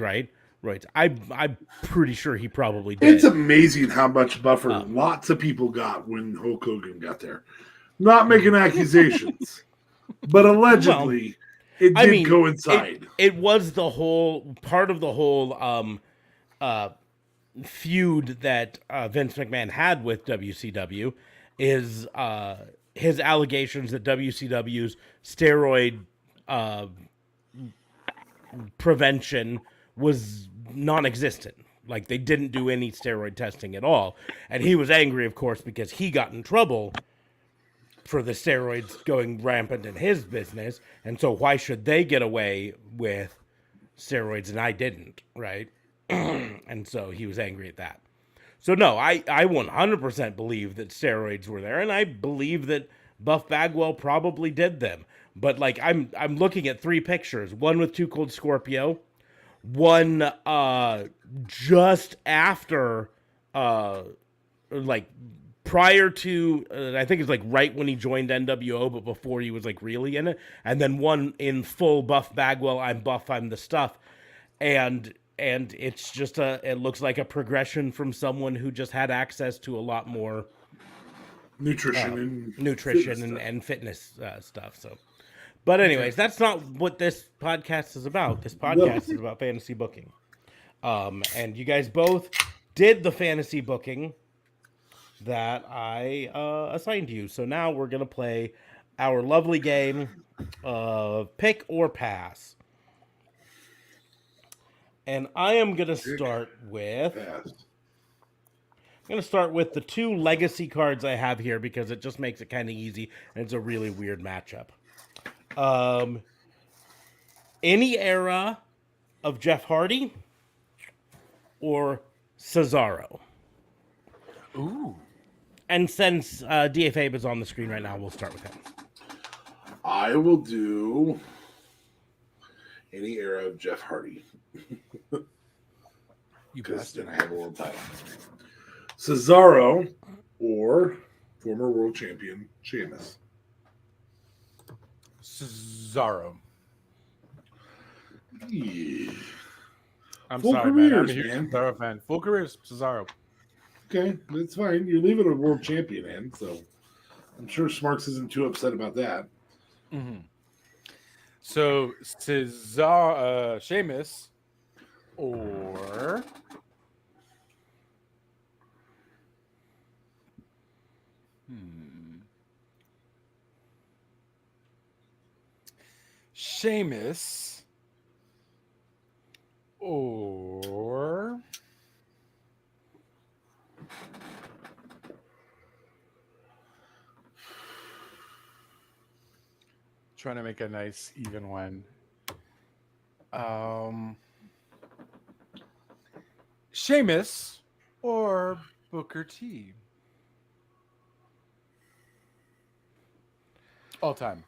right? Right. I'm pretty sure he probably did. It's amazing how much buffer lots of people got when Hulk Hogan got there. Not making accusations, but allegedly it did coincide. It was the whole part of the whole feud that Vince McMahon had with WCW is his allegations that WCW's steroid prevention was non-existent. Like, they didn't do any steroid testing at all. And he was angry, of course, because he got in trouble for the steroids going rampant in his business. And so why should they get away with steroids and I didn't, right? And so he was angry at that. So no, I 100% believe that steroids were there, and I believe that Buff Bagwell probably did them. But, like, I'm looking at three pictures. One with Too Cold Scorpio, one just after, like, prior to, I think it's, like, right when he joined NWO, but before he was, like, really in it. And then one in full Buff Bagwell, I'm Buff, I'm the stuff. And it's just it looks like a progression from someone who just had access to a lot more nutrition and fitness stuff. So, but anyways, that's not what this podcast is about. This podcast is about fantasy booking. And you guys both did the fantasy booking that I assigned you. So now we're gonna play our lovely game of pick or pass. And I am going to start with going to start with the 2 legacy cards I have here because it just makes it kind of easy, and it's a really weird matchup. Any era of Jeff Hardy or Cesaro. Ooh. And since DFA is on the screen right now, we'll start with him. I will do any era of Jeff Hardy. You Because then bastard. I have a little title. Cesaro or former world champion Sheamus. Cesaro. Yeah. I'm Full sorry, man. I'm a careers, huge man. Cesaro fan. Full careers, Cesaro. Okay, that's fine. You're leaving a world champion in, so I'm sure Smarks isn't too upset about that. Mm-hmm. So Cesaro, Sheamus, or Sheamus, or trying to make a nice even one. Sheamus or Booker T. All time.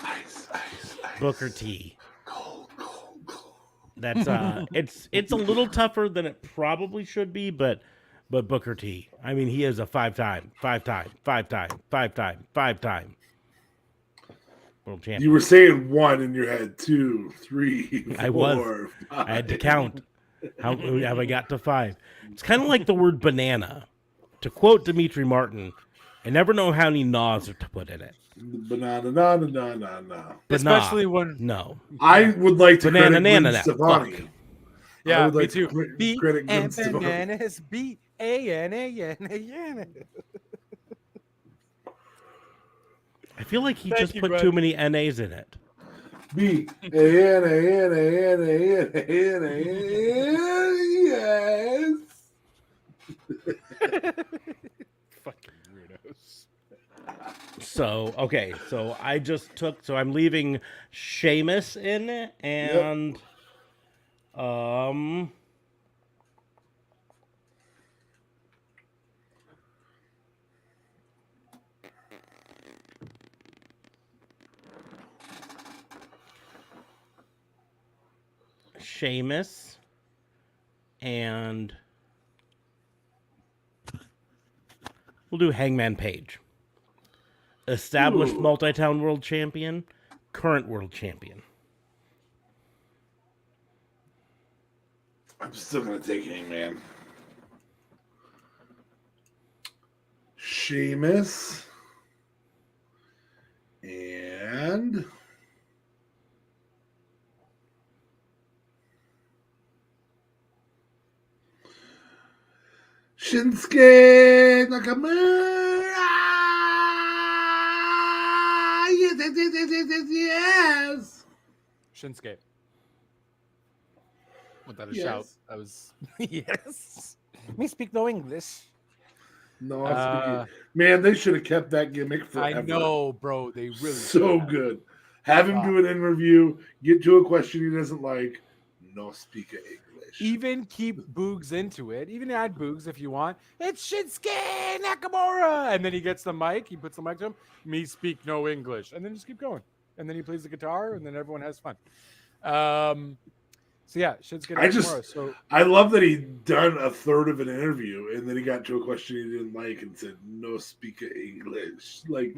Ice. Booker T. Cold. That's it's a little tougher than it probably should be, but Booker T. I mean, he is a five-time world champion. You were saying one in your head, 2, 3, 4. I was. I had to count. How have I got to 5? It's kind of like the word banana. To quote Dimitri Martin, I never know how many naws to put in it. Banana, na. Especially when No. I would like to Banana, credit Gwen nana, Stefani. fuck. I yeah, would me like too. to B credit Gwen and Stefani. bananas. B-A-N-A-N-A-N. I feel like he Thank just you, put bud. too many NAs in it. Yes. Fucking weirdos. So, okay. So I'm leaving Sheamus in and Sheamus and we'll do Hangman Page. Established Ooh. multi-town world champion, current world champion. I'm still gonna take Hangman. Sheamus and Shinsuke Nakamura. Yes. Shinsuke. Without a Yes. shout. I was yes. Me speak no English. No, Uh, man, they should have kept that gimmick forever. I know, bro. They really So should have. good. Have him do an interview, get to a question he doesn't like, no speak English. Even keep Boogs into it. Even add Boogs if you want. It's Shinsuke Nakamura. And then he gets the mic. He puts the mic to him. Me speak no English. And then just keep going. And then he plays the guitar and then everyone has fun. So yeah, Shinsuke Nakamura. I love that he done a third of an interview and then he got to a question he didn't like and said, no speak English. Like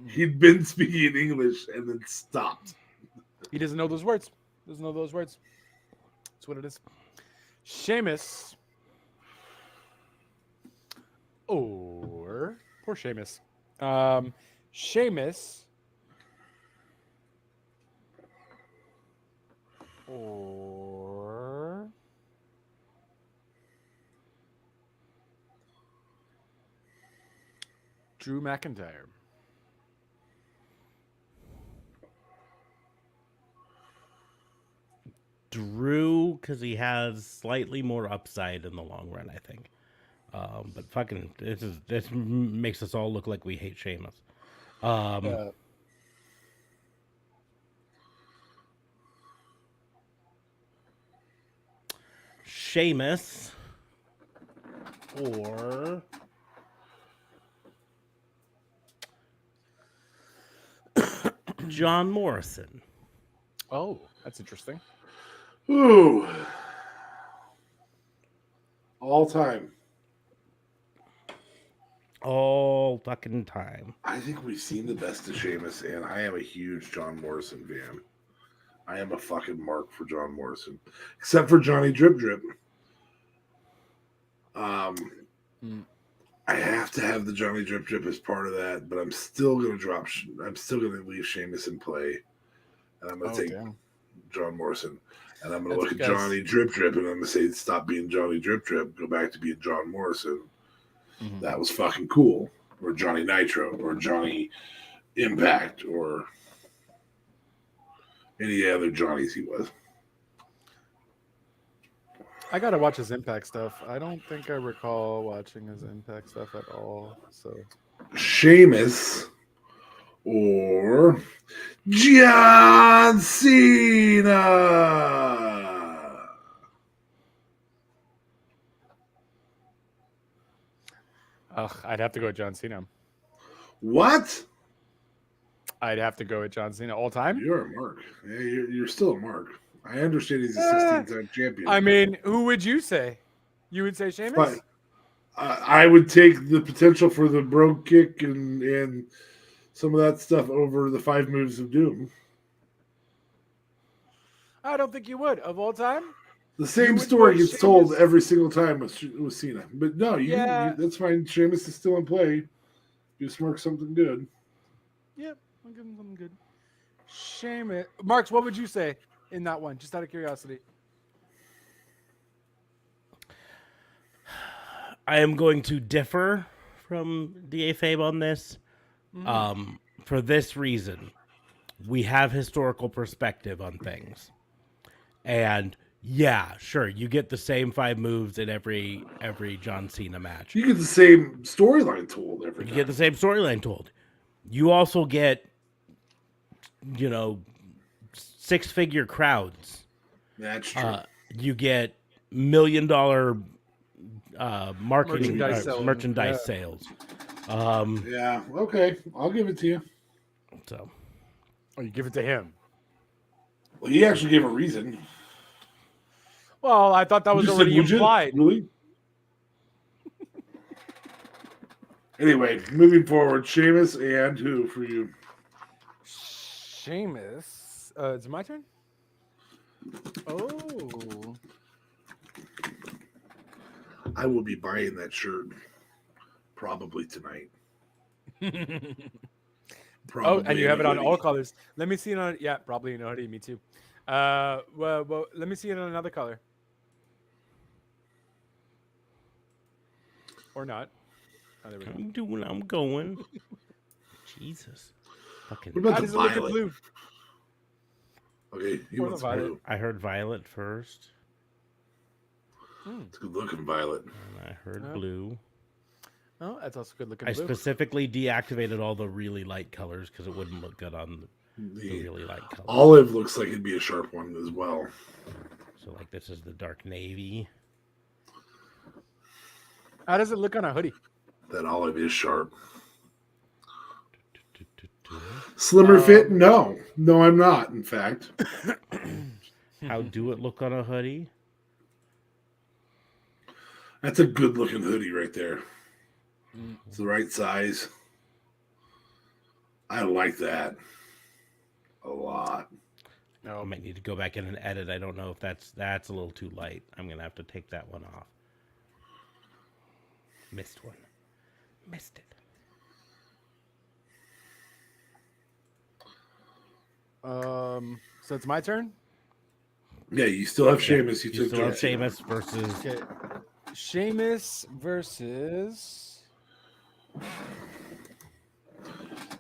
he'd been speaking English and then stopped. He doesn't know those words. That's what it is. Sheamus. Or poor Sheamus. Sheamus. Or Drew McIntyre. Drew Drew because he has slightly more upside in the long run, I think. But fucking, this makes us all look like we hate Sheamus. Sheamus or John Morrison. Oh, that's interesting. Ooh. All time. All fucking time. I think we've seen the best of Sheamus, and I am a huge John Morrison fan. I am a fucking mark for John Morrison, except for Johnny Drip Drip. I have to have the Johnny Drip Drip as part of that, but I'm still gonna I'm still gonna leave Sheamus in play, and I'm gonna take John Morrison, and I'm gonna look at Johnny Drip Drip, and I'm gonna say stop being Johnny Drip Drip, go back to being John Morrison. Mm-hmm. That was fucking cool, or Johnny Nitro, or Johnny Impact, or any other Johnnies he was. I gotta watch his Impact stuff. I don't think I recall watching his Impact stuff at all. So Sheamus or John Cena. I'd have to go with John Cena. What? I'd have to go with John Cena all time. You're a mark. Yeah, you're still a mark. I understand he's a 16-time champion. I mean, who would you say? You would say Sheamus? But I would take the potential for the brogue kick and some of that stuff over the 5 moves of doom. I don't think you would. Of all time? The same story gets told every single time with Cena. But no, you that's fine. Sheamus is still in play. You just mark something good. Yep, I'll give him something good. Sheamus. Marks, what would you say in that one? Just out of curiosity. I am going to differ from DA Fabe on this. Mm-hmm. For this reason, we have historical perspective on things. And yeah, sure, you get the same 5 moves in every John Cena match. You get the same storyline told every time. You get the same storyline told. You also get, 6-figure crowds. That's true. You get $1 million marketing merchandise sales. Yeah, okay. I'll give it to you. So, you give it to him. Well, he actually gave a reason. Well, I thought that was already implied. Really? Anyway, moving forward, Sheamus and who for you? Sheamus. Is it my turn? Oh. I will be buying that shirt probably tonight. Probably and you have it on all colors. Let me see it on. Yeah, probably in a hoodie. Me too. Well, let me see it on another color. Or not. Oh, there we go. I'm doing. I'm going. Jesus. Fucking. What about how does it look at blue? Okay, you want blue. I heard violet first. It's good looking violet. And I heard blue. Oh, that's also good looking. I specifically deactivated all the really light colors because it wouldn't look good on the really light colors. Olive looks like it'd be a sharp one as well. So, like, this is the dark navy. How does it look on a hoodie? That olive is sharp. Slimmer fit? No, I'm not. In fact, how do it look on a hoodie? That's a good looking hoodie right there. It's the right size. I like that a lot. No, I might need to go back in and edit. I don't know if that's a little too light. I'm gonna have to take that one off. Missed one. Missed it. So it's my turn? Yeah, you still have Sheamus. You still have Sheamus versus... Okay. Sheamus versus...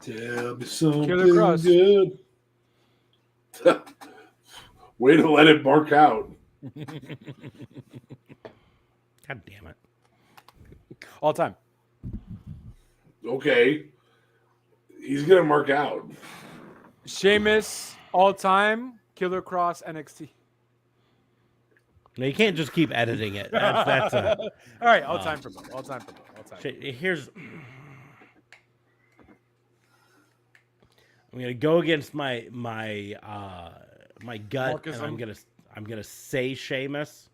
Tell me something Killer Cross. Good. Way to let it bark out. God damn it. All time. Okay. He's going to mark out. Sheamus, all time. Killer Cross, NXT. No, you can't just keep editing it. That's All right, all time for both. All time for both. All time. Here's. I'm gonna go against my gut, and I'm gonna say Sheamus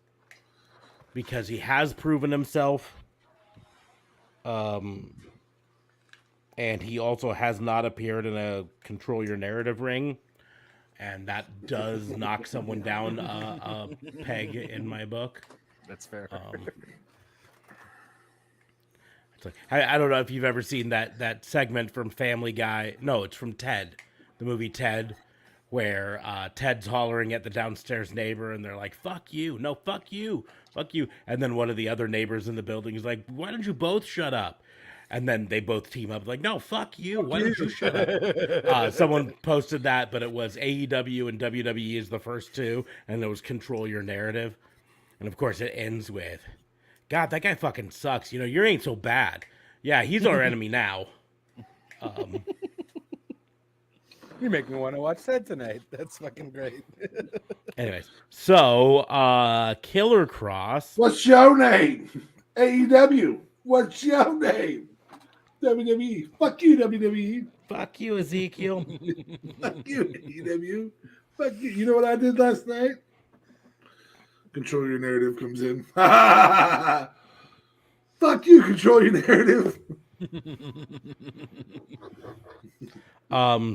because he has proven himself. And he also has not appeared in a Control Your Narrative ring, and that does knock someone down a peg in my book. That's fair. It's like, I don't know if you've ever seen that segment from Family Guy. No, it's from Ted, the movie Ted, where Ted's hollering at the downstairs neighbor, and they're like, "Fuck you! No, fuck you! Fuck you!" And then one of the other neighbors in the building is like, "Why don't you both shut up?" And then they both team up like, "No, fuck you! Why don't you shut up?" Someone posted that, but it was AEW and WWE is the first two, and there was Control Your Narrative, and of course it ends with, "God, that guy fucking sucks. You know, you ain't so bad. Yeah, he's our enemy now." You make me want to watch that tonight. That's fucking great. Anyways, so Killer Cross. What's your name? AEW. What's your name? WWE. Fuck you, WWE. Fuck you, Ezekiel. Fuck you, AEW. Fuck you. You know what I did last night? Control Your Narrative comes in. Fuck you, Control Your Narrative.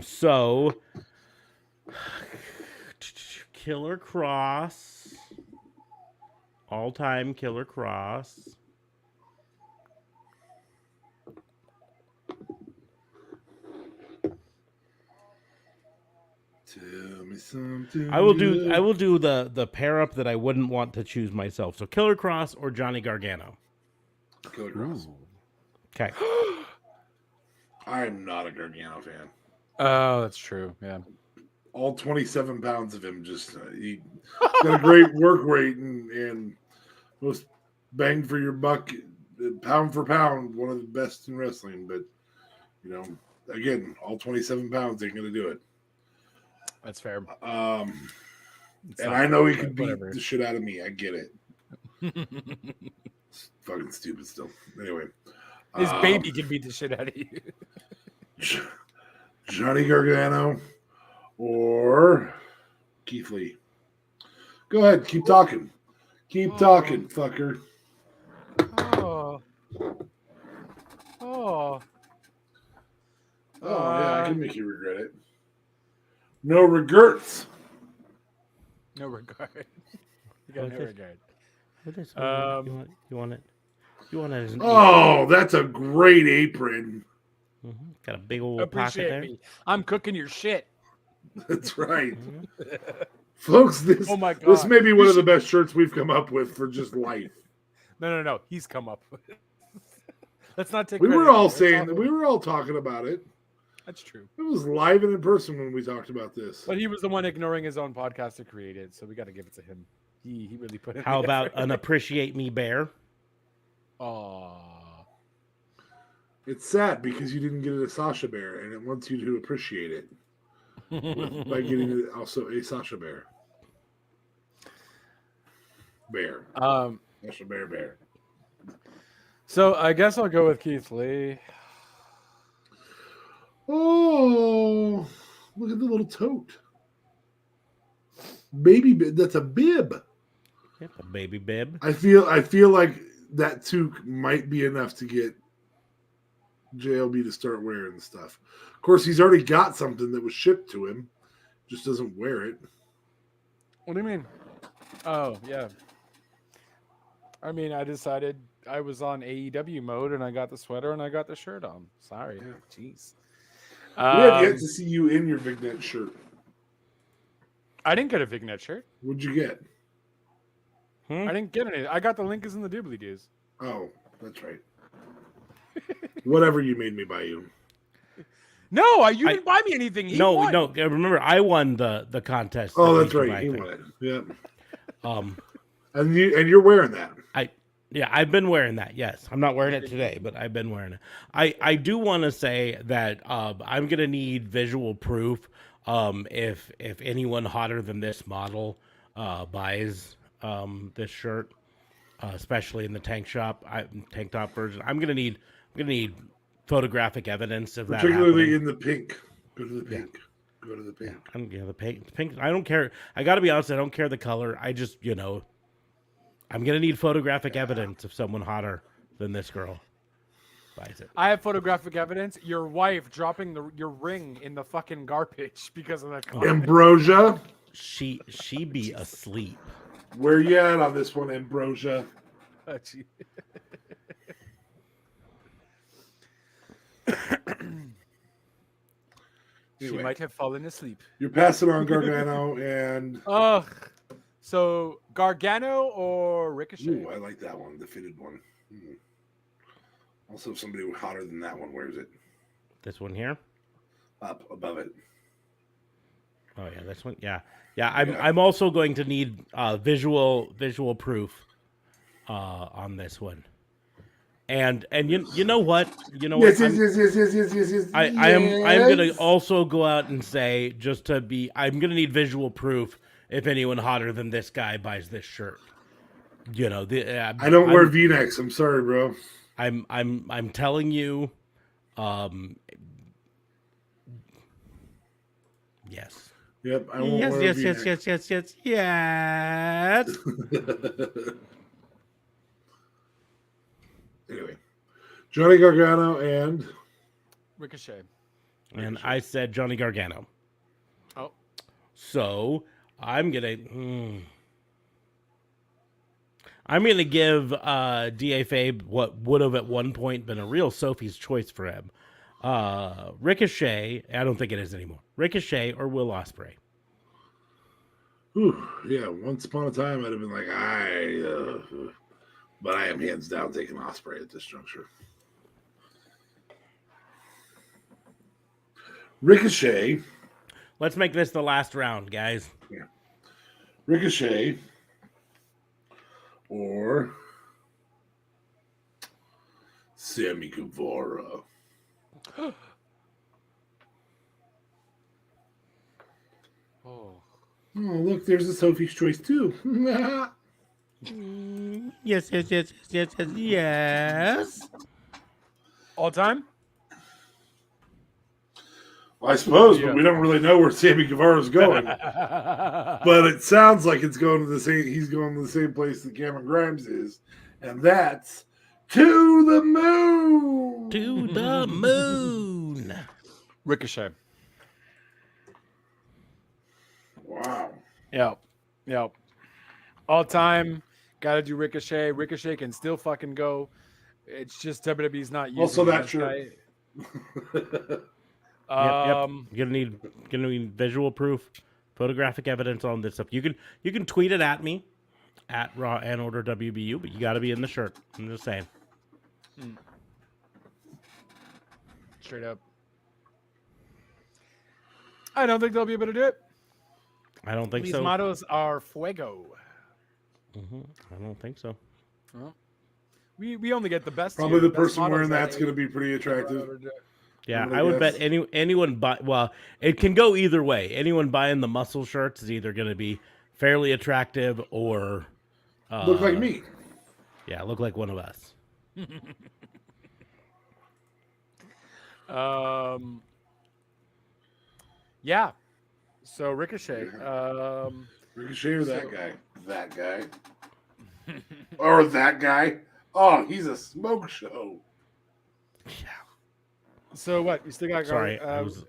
So Killer Cross, all-time Killer Cross. Tell me something. I will do the pair up that I wouldn't want to choose myself. So Killer Cross or Johnny Gargano. Killer Cross. Okay. I'm not a Gargano fan. Oh, that's true. Yeah. All 27 pounds of him just he got a great work rate and most bang for your buck, pound for pound, one of the best in wrestling. But you know, again, all 27 pounds ain't gonna do it. That's fair. And I know he could beat the shit out of me. I get it. It's fucking stupid still. Anyway, his baby can beat the shit out of you. Johnny Gargano or Keith Lee. Go ahead, keep talking. Keep talking, fucker. Oh. Oh yeah, I can make you regret it. No regrets. No regard. You got no regard. What is you want it? You want it as an Oh, that's a great apron. Mm-hmm. Got a big old pocket Appreciate there. me. I'm cooking your shit. That's right. Mm-hmm. Folks, this, Oh my God. this may be one of the best shirts we've come up with for just life. No. He's come up with it. Let's not take We credit were all for it. saying that we were all talking about it. That's true. It was live and in person when we talked about this. But he was the one ignoring his own podcast to create it, so we got to give it to him. He really put it. How about an Appreciate Me Bear? Oh, It's sad because you didn't get it a Sasha Bear, and it wants you to appreciate it by getting it also a Sasha Bear. Bear. Sasha Bear. So I guess I'll go with Keith Lee. Oh, look at the little tote. Baby bib. That's a bib. Yep, a baby bib. I feel like that toque might be enough to get JLB to start wearing the stuff. Of course, he's already got something that was shipped to him. Just doesn't wear it. What do you mean? Oh, yeah. I mean, I decided I was on AEW mode, and I got the sweater and I got the shirt on. Sorry. Jeez. We have yet to see you in your Vignet shirt. I didn't get a Vignet shirt. What'd you get? I didn't get any. I got the Lincolns and the Doobly Doos. Oh, that's right. Whatever you made me buy you. No, you didn't buy me anything. He won. No. Remember, I won the contest. Oh, that that's we right. could He buy won it. Yeah. And you're wearing that. I've been wearing that. Yes, I'm not wearing it today, but I've been wearing it. I do want to say that I'm gonna need visual proof if anyone hotter than this model buys this shirt, especially in the tank top version. I'm gonna need photographic evidence of that. Particularly happening. in the pink. Go to the pink. Go to the pink. The pink. I don't care. I got to be honest. I don't care the color. I just, I'm gonna need photographic evidence of someone hotter than this girl buys it. I have photographic evidence. Your wife dropping your ring in the fucking garbage because of that. Ambrosia. She be asleep. Where you at on this one, Ambrosia? She Anyway, might have fallen asleep. you're passing on Gargano and. Ugh. So Gargano or Ricochet? Ooh, I like that one, the fitted one. Also, if somebody hotter than that one wears it. This one here. Up above it. Oh yeah, this one. Yeah. I'm also going to need visual proof on this one. And you know what? You know what? Yes. I'm gonna also go out and say I'm gonna need visual proof if anyone hotter than this guy buys this shirt. I don't wear V-necks. I'm sorry, bro. I'm telling you, yes. Yep. I won't wear Yes. Anyway, Johnny Gargano and Ricochet. And I said Johnny Gargano. Oh. So I'm gonna give D.A. Fabe what would have at one point been a real Sophie's choice for him. Ricochet, I don't think it is anymore. Ricochet or Will Ospreay. Whew, yeah, once upon a time I'd have been like, but I am hands down taking Ospreay at this juncture. Ricochet. Let's make this the last round, guys. Yeah. Ricochet or Sammy Guevara. Oh. Oh, look, there's a Sophie's choice too. Yes. All time? I suppose, but we don't really know where Sammy Guevara's going. But it sounds like it's going to the same. He's going to the same place that Cameron Grimes is, and that's to the moon. To the moon. Ricochet. Wow. Yep. All time. Got to do Ricochet. Ricochet can still fucking go. It's just WWE's not using Also, that this shirt. Yep. You're gonna need visual proof, photographic evidence on this stuff. You can tweet it at me at Raw and Order WBU, but you got to be in the shirt. I'm just saying. Straight up. I don't think they'll be able to do it. I don't think These so. mottos are fuego. I don't think so. Well, we only get the best. Probably here. the Best person models wearing that that's going to be pretty attractive. Yeah, I I would guess. bet anyone buy. Well, it can go either way. Anyone buying the muscle shirts is either going to be fairly attractive or Look like me. Yeah, look like one of us. Yeah. So Ricochet. Ricochet or that guy? That guy. Or that guy. Oh, he's a smoke show. So what? You still got? Sorry, I was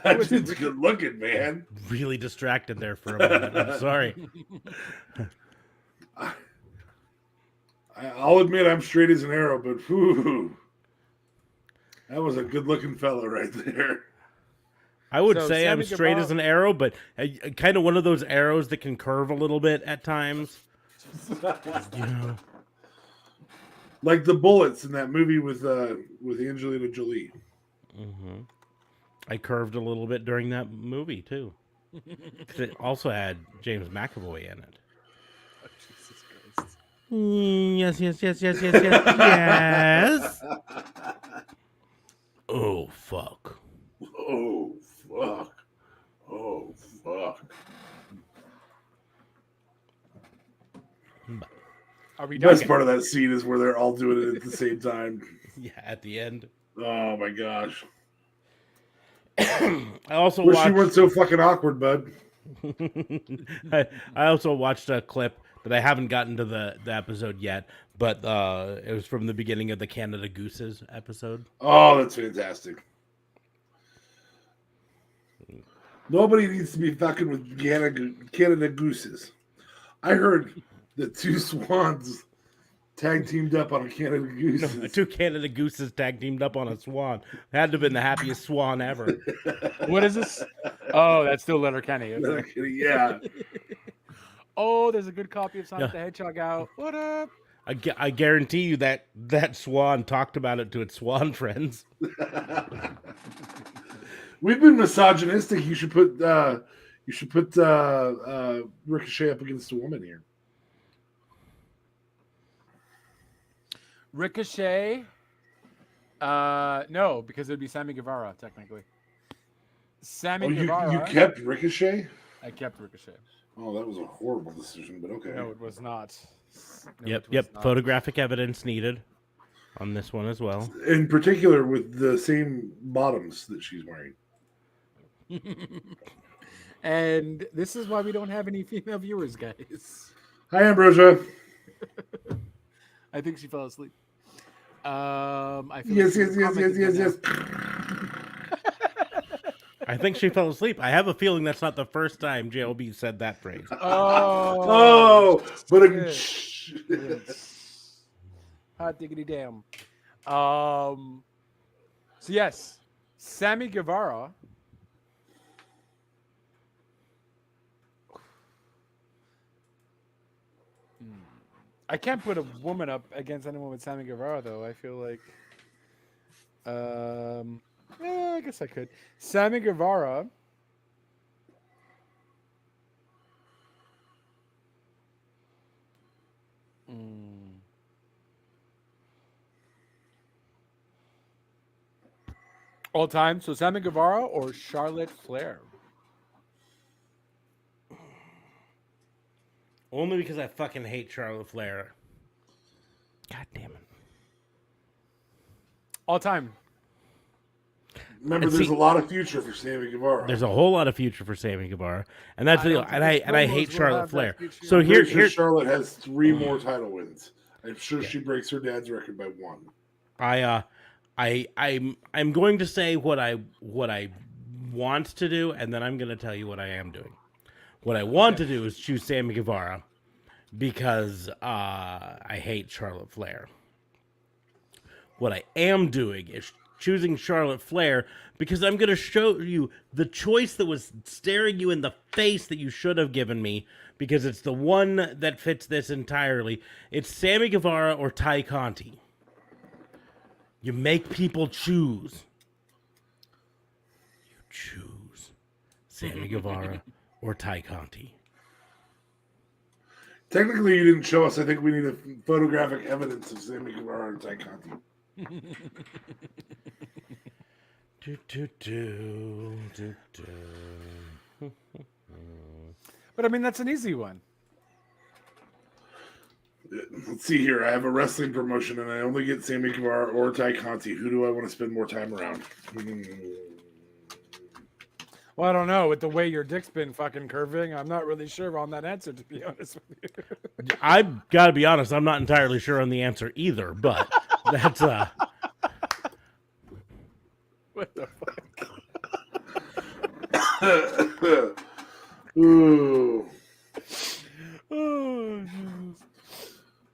That dude's good looking, man. really distracted there for a moment. I'm sorry. I'll admit I'm straight as an arrow, but whew, that was a good looking fella right there. I would So say I'm Sammy straight Guevara- as an arrow, but kind of one of those arrows that can curve a little bit at times. You know, Like the bullets in that movie with Angelina Jolie. I curved a little bit during that movie too. 'Cause it also had James McAvoy in it. Jesus Christ. Yes. Yes. Oh, fuck. Oh, fuck. Oh, fuck. Are we The done? best part of that scene is where they're all doing it at the same time. Yeah, at the end. Oh, my gosh. I also Wish you watched. weren't so fucking awkward, bud. I also watched a clip that I haven't gotten to the episode yet, but it was from the beginning of the Canada Gooses episode. Oh, that's fantastic. Nobody needs to be fucking with Canada Gooses. I heard the two swans tag teamed up on a Canada Gooses. No, two Canada Gooses tag teamed up on a swan. Had to have been the happiest swan ever. What is this? Oh, that's still Letterkenny. Okay. Letterkenny, yeah. Oh, there's a good copy of Sonic Yeah. the Hedgehog out. What up? I guarantee you that swan talked about it to its swan friends. We've been misogynistic. You should put Ricochet up against a woman here. Ricochet? No, because it would be Sammy Guevara, technically. Sammy Guevara. You kept Ricochet? I kept Ricochet. Oh, that was a horrible decision, but okay. No, it was not. No, Yep. it was not. Photographic evidence needed on this one as well. In particular, with the same bottoms that she's wearing. And this is why we don't have any female viewers, guys. Hi, Ambrosia. I think she fell asleep. I feel Yes, like yes, she yes, yes, commented yes, on yes. I think she fell asleep. I have a feeling that's not the first time JLB said that phrase. that. Oh, but Hot diggity damn. So yes, Sammy Guevara. I can't put a woman up against anyone with Sammy Guevara, though. I feel like, I guess I could. Sammy Guevara. All time. So Sammy Guevara or Charlotte Flair? Only because I fucking hate Charlotte Flair. God damn it. All time. remember, And there's see- a lot of future for Sammy Guevara. There's a whole lot of future for Sammy Guevara, and that's I the don't and think I this hate promos will Charlotte have that Flair. future. So I'm here pretty sure here Charlotte has 3 more title wins. I'm sure she breaks her dad's record by 1. I'm going to say what I want to do, and then I'm going to tell you what I am doing. What I want to do is choose Sammy Guevara because I hate Charlotte Flair. What I am doing is choosing Charlotte Flair because I'm going to show you the choice that was staring you in the face that you should have given me, because it's the one that fits this entirely. It's Sammy Guevara or Ty Conti. You make people choose. You choose Sammy Guevara or Ty Conti. Technically, you didn't show us. I think we need a photographic evidence of Sammy Guevara and Ty Conti. But I mean, that's an easy one. Let's see here. I have a wrestling promotion, and I only get Sammy Guevara or Ty Conti. Who do I want to spend more time around? Well, I don't know. With the way your dick's been fucking curving, I'm not really sure on that answer, to be honest with you. I've got to be honest, I'm not entirely sure on the answer either, but that's What the fuck? Ooh. Oh, Jesus.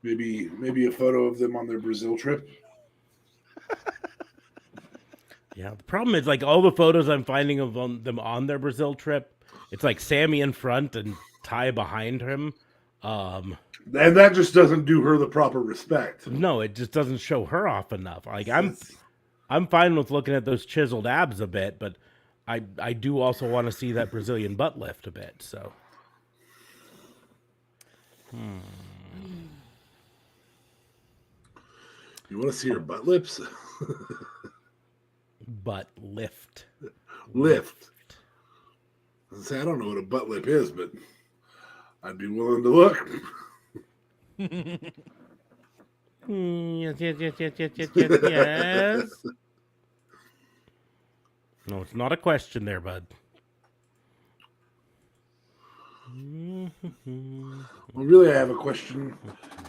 Maybe a photo of them on their Brazil trip. yeah. The problem is, like, all the photos I'm finding of them on their Brazil trip, it's like Sammy in front and Ty behind him. And that just doesn't do her the proper respect. No, it just doesn't show her off enough. Like, I'm fine with looking at those chiseled abs a bit, but I do also want to see that Brazilian butt lift a bit. So You want to see her butt lips? Butt lift. Lift. I don't know what a butt lip is, but I'd be willing to look. Yes. No, it's not a question there, bud. Well, really, I have a question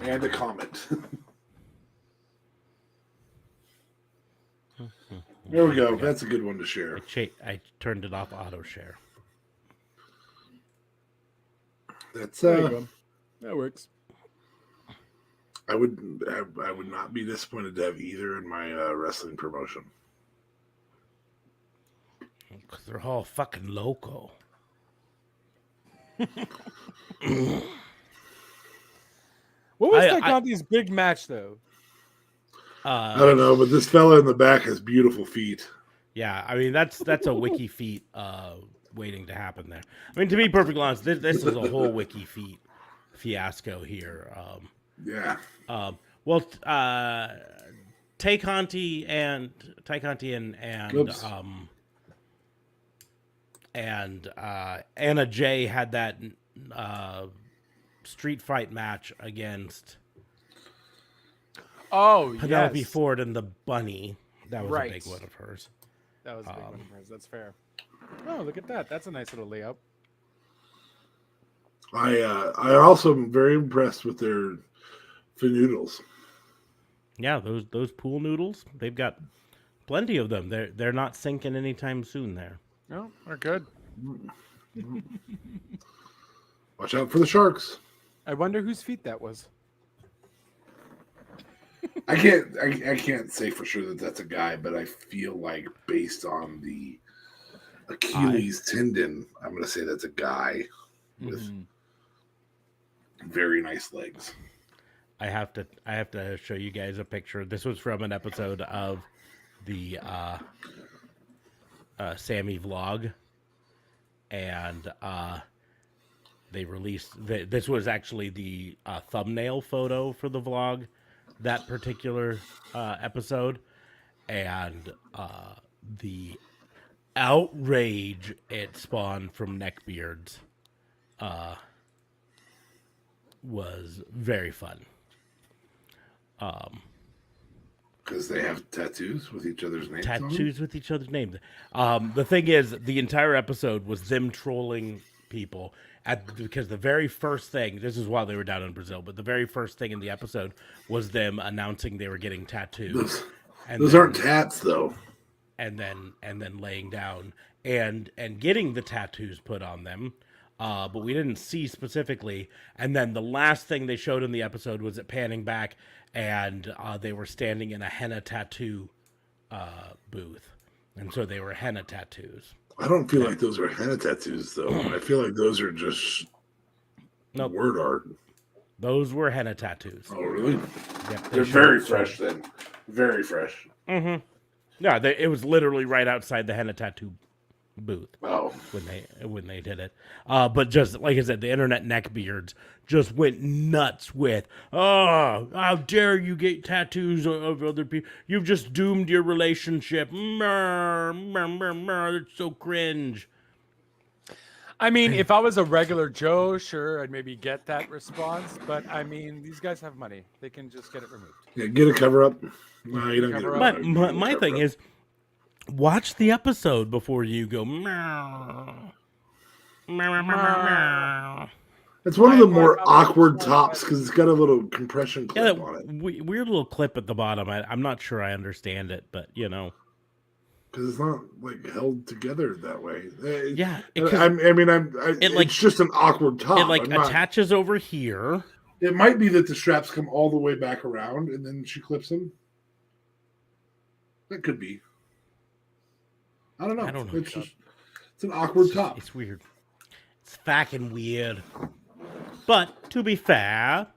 and a comment. There we go. That's a good one to share. I turned it off auto share. That's There you go. That works. I would not be disappointed to have either in my wrestling promotion. Because they're all fucking loco. What was Conti's big match, though? I don't know, but this fella in the back has beautiful feet. Yeah, I mean that's a wiki feat waiting to happen there. I mean, to be perfectly honest, this is a whole wiki feat fiasco here. Yeah. Well, Tay Conti and Anna Jay had that street fight match against Penelope Ford and the Bunny. That was a big one of hers. That was a big one of hers. That's fair. Oh, look at that. That's a nice little layup. I also am very impressed with their noodles. Yeah, those pool noodles, they've got plenty of them. They're not sinking anytime soon there. No, they're good. Watch out for the sharks. I wonder whose feet that was. I can't say for sure that that's a guy, but I feel like based on the Achilles tendon, I'm going to say that's a guy with very nice legs. I have to show you guys a picture. This was from an episode of the Sammy vlog, and they released this was actually the thumbnail photo for the vlog, that particular episode, and the outrage it spawned from neckbeards was very fun. Because they have tattoos with each other's names. With each other's names. The thing is, the entire episode was them trolling people because the very first thing, this is while they were down in Brazil, but the very first thing in the episode was them announcing they were getting tattoos. Those aren't tats, though. And then laying down and getting the tattoos put on them. But we didn't see specifically. And then the last thing they showed in the episode was it panning back, and they were standing in a henna tattoo booth. And so they were henna tattoos. I don't feel like those are henna tattoos, though. I feel like those are just word art. Those were henna tattoos. Oh, really? Yep, They're very fresh, then. Very fresh. Mm-hmm. Yeah, it was literally right outside the henna tattoo booth. Oh, when they did it, but just like I said, the internet neckbeards just went nuts with, "Oh, how dare you get tattoos of other people? You've just doomed your relationship. It's so cringe." I mean, if I was a regular Joe, sure, I'd maybe get that response. But I mean, these guys have money; they can just get it removed. Yeah, get a cover up. No, you don't get it. My thing is, watch the episode before you go. Meow. Meow, meow, meow, meow. It's one of the more awkward tops because it's got a little compression clip on it. Weird little clip at the bottom. I'm not sure I understand it, but you know. Because it's not like held together that way. Yeah, it's just an awkward top. It attaches over here. It might be that the straps come all the way back around and then she clips them. That could be. I don't know. It's an awkward top. It's weird. It's fucking weird. But to be fair.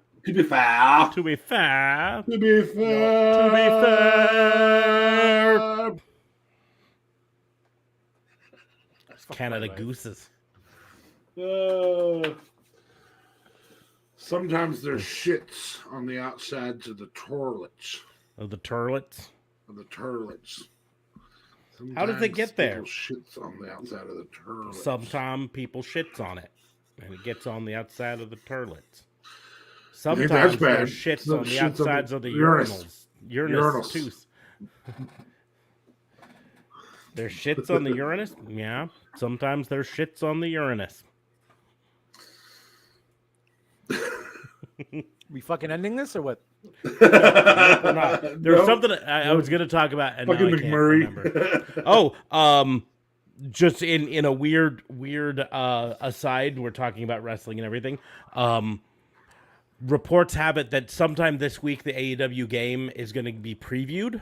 Canada Gooses. Sometimes there's shits on the outsides of the toilets. Of the turlets. Of the toilets. How does it get there? People shits on the outside of the toilets. Sometimes people shits on it, and it gets on the outside of the turlets. think Sometimes that's bad. there's shits Some on the shits on the outsides of the urinals. Uranus too. There's shits on the Uranus? Yeah. Sometimes there's shits on the Uranus. We fucking ending this or what? Or not. There's No. something I was going to talk about, and now Fucking I can't McMurray. remember. Just in a weird aside, we're talking about wrestling and everything. Reports have it that sometime this week the AEW game is going to be previewed.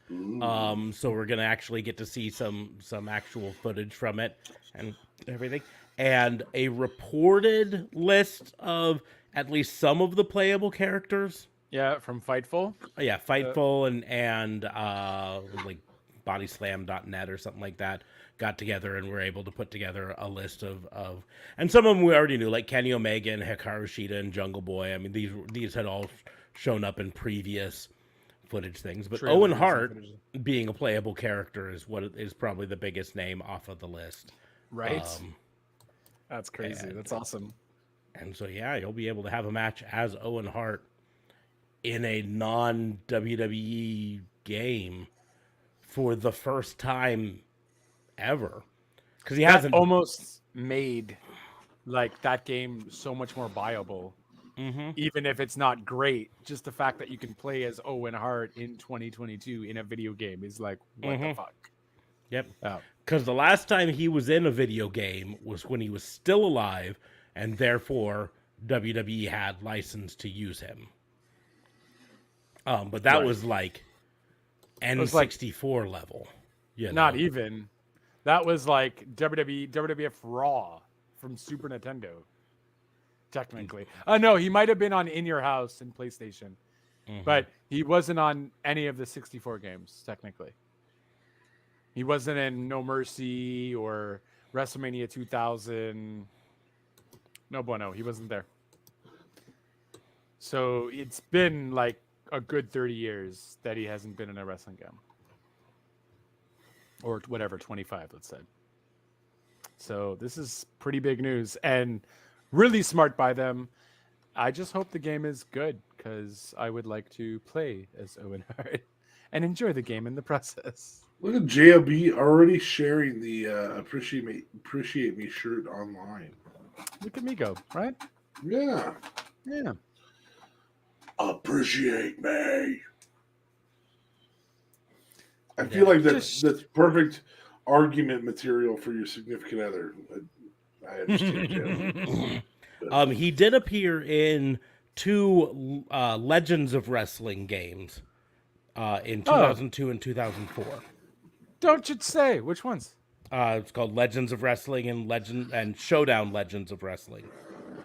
So we're going to actually get to see some actual footage from it and everything. And a reported list of at least some of the playable characters. Yeah, from Fightful. Yeah, Fightful and like bodyslam.net or something like that got together and were able to put together a list of and some of them we already knew, like Kenny Omega and Hikaru Shida and Jungle Boy. I mean, these had all shown up in previous footage things, but Trailers Owen and Hart footage. being a playable character is what is probably the biggest name off of the list. Right. That's crazy. and- That's awesome. And so, yeah, you'll be able to have a match as Owen Hart in a non-WWE game for the first time ever. Because he hasn't... Almost made like that game so much more viable. Mhm. Even if it's not great, just the fact that you can play as Owen Hart in 2022 in a video game is like, what the fuck? Yep. Oh. Because the last time he was in a video game was when he was still alive, and therefore WWE had license to use him. But that Right. was like was like- N64 level. You Not know? even. That was like WWF Raw from Super Nintendo. Technically. No, he might have been on In Your House and PlayStation. Mhm. But he wasn't on any of the 64 games, technically. He wasn't in No Mercy or WrestleMania 2000. No bueno, he wasn't there. So it's been like a good 30 years that he hasn't been in a wrestling game. Or whatever, 25, let's say. So this is pretty big news and really smart by them. I just hope the game is good because I would like to play as Owen Hart and enjoy the game in the process. Look at JLB already sharing the appreciate me shirt online. Look at me go, right? Yeah. Yeah. Appreciate me. I feel like that's perfect argument material for your significant other. I understand. He did appear in 2 Legends of Wrestling games in 2002 and 2004. Don't you say which ones? It's called Legends of Wrestling and Showdown Legends of Wrestling.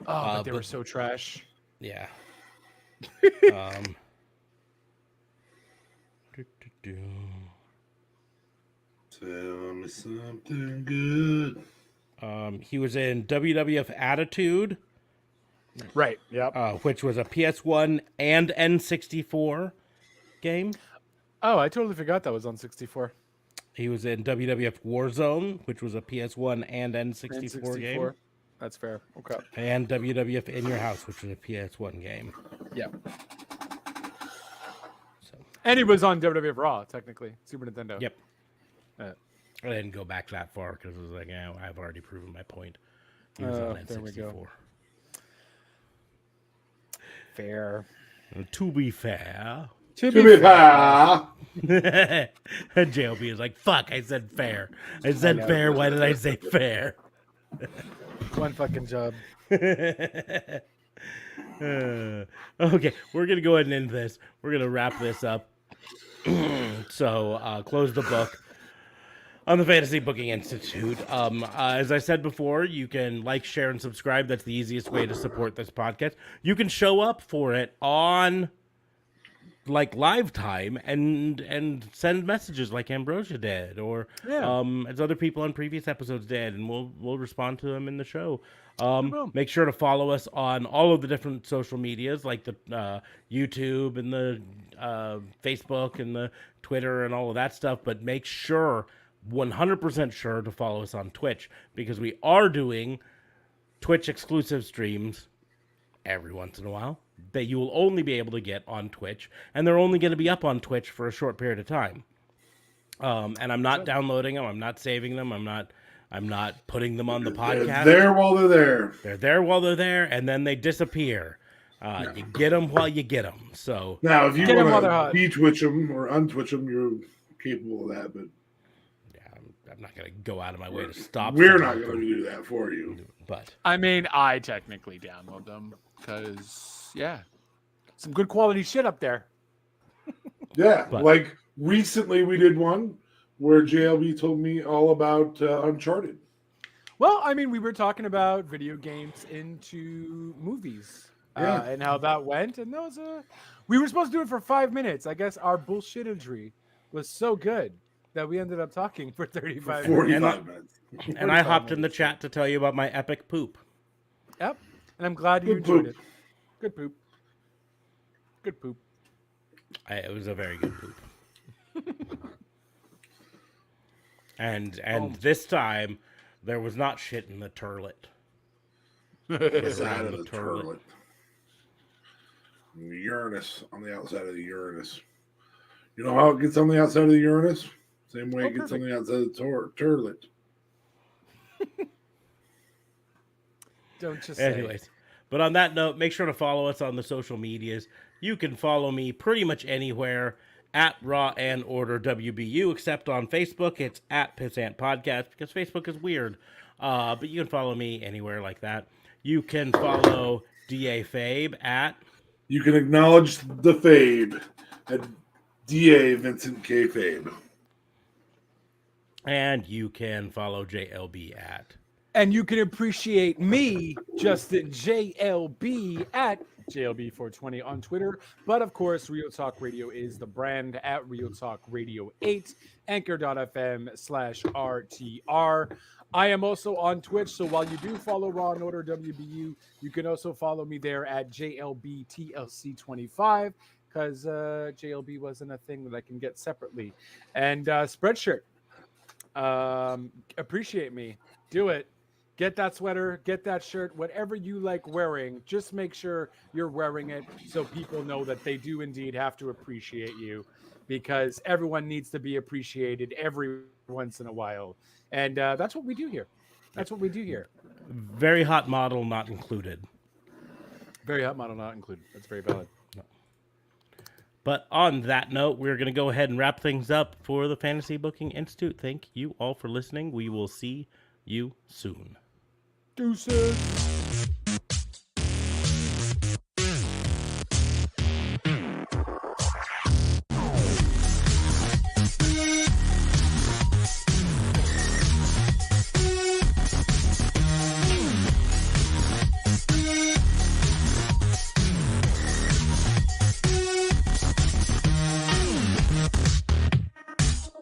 Oh, but they were so trash. Yeah. Tell me something good. He was in WWF Attitude, Right. Yep. which was a PS1 and N64 game. Oh, I totally forgot that was on 64. He was in WWF Warzone, which was a PS1 and N64 game. That's fair. Okay. And WWF In Your House, which was a PS1 game. Yeah. So, And he was on WWF Raw, technically. Super Nintendo. yep. Uh, I didn't go back that far because it was like, yeah, I've already proven my point. He was on there we go. N64. Fair. To be fair, To be fair. JLB is like, fuck, I said fair. I said fair. Why did I say fair? One fucking job. Okay, we're going to go ahead and end this. We're going to wrap this up. So, close the book on the Fantasy Booking Institute. As I said before, you can like, share, and subscribe. That's the easiest way to support this podcast. You can show up for it on like live time and send messages like Ambrosia did, or as other people on previous episodes did, and we'll respond to them in the show. Make sure to follow us on all of the different social medias, like the YouTube and the Facebook and the Twitter and all of that stuff. But make sure, 100% sure, to follow us on Twitch, because we are doing Twitch exclusive streams every once in a while that you will only be able to get on Twitch, and they're only going to be up on Twitch for a short period of time. And I'm not downloading them. I'm not saving them. I'm not putting them on the podcast. They're there while they're there. They're there while they're there, and then they disappear. You get them while you get them. So now, if you want to de-twitch them or untwitch them, you're capable of that. But I'm not going to go out of my way to stop. We're not going to do that for you. But I mean, I technically download them because, some good quality shit up there. Yeah, like recently we did one where JLB told me all about Uncharted. Well, I mean, we were talking about video games into movies and how that went. And we were supposed to do it for 5 minutes. I guess our bullshittery was so good that we ended up talking for 35 minutes. And I hopped in the chat to tell you about my epic poop. Yep. And I'm glad you enjoyed it. Good poop. Good poop. It was a very good poop. and this time, there was not shit in the turlet. Inside of the turlet. Uranus on the outside of the Uranus. You know how it gets on the outside of the Uranus? Same way it gets on the outside of the turlet. Don't just say. Anyways, but on that note, make sure to follow us on the social medias. You can follow me pretty much anywhere at Raw and Order WBU, except on Facebook. It's at Pissant Podcast, because Facebook is weird. But you can follow me anywhere like that. You can follow DA Fabe at... You can acknowledge the Fabe at DA Vincent K. Fabe. And you can follow JLB at... And you can appreciate me, Justin JLB, at JLB420 on Twitter. But of course, Real Talk Radio is the brand at Real Talk Radio 8, anchor.fm/RTR. I am also on Twitch, so while you do follow Raw and Order WBU, you can also follow me there at JLBTLC25, because JLB wasn't a thing that I can get separately. And Spreadshirt, appreciate me. Do it. Get that sweater, get that shirt, whatever you like wearing. Just make sure you're wearing it so people know that they do indeed have to appreciate you, because everyone needs to be appreciated every once in a while. And that's what we do here. That's what we do here. Very hot model not included. Very hot model not included. That's very valid. No. But on that note, we're going to go ahead and wrap things up for the Fantasy Booking Institute. Thank you all for listening. We will see you soon. Deuces.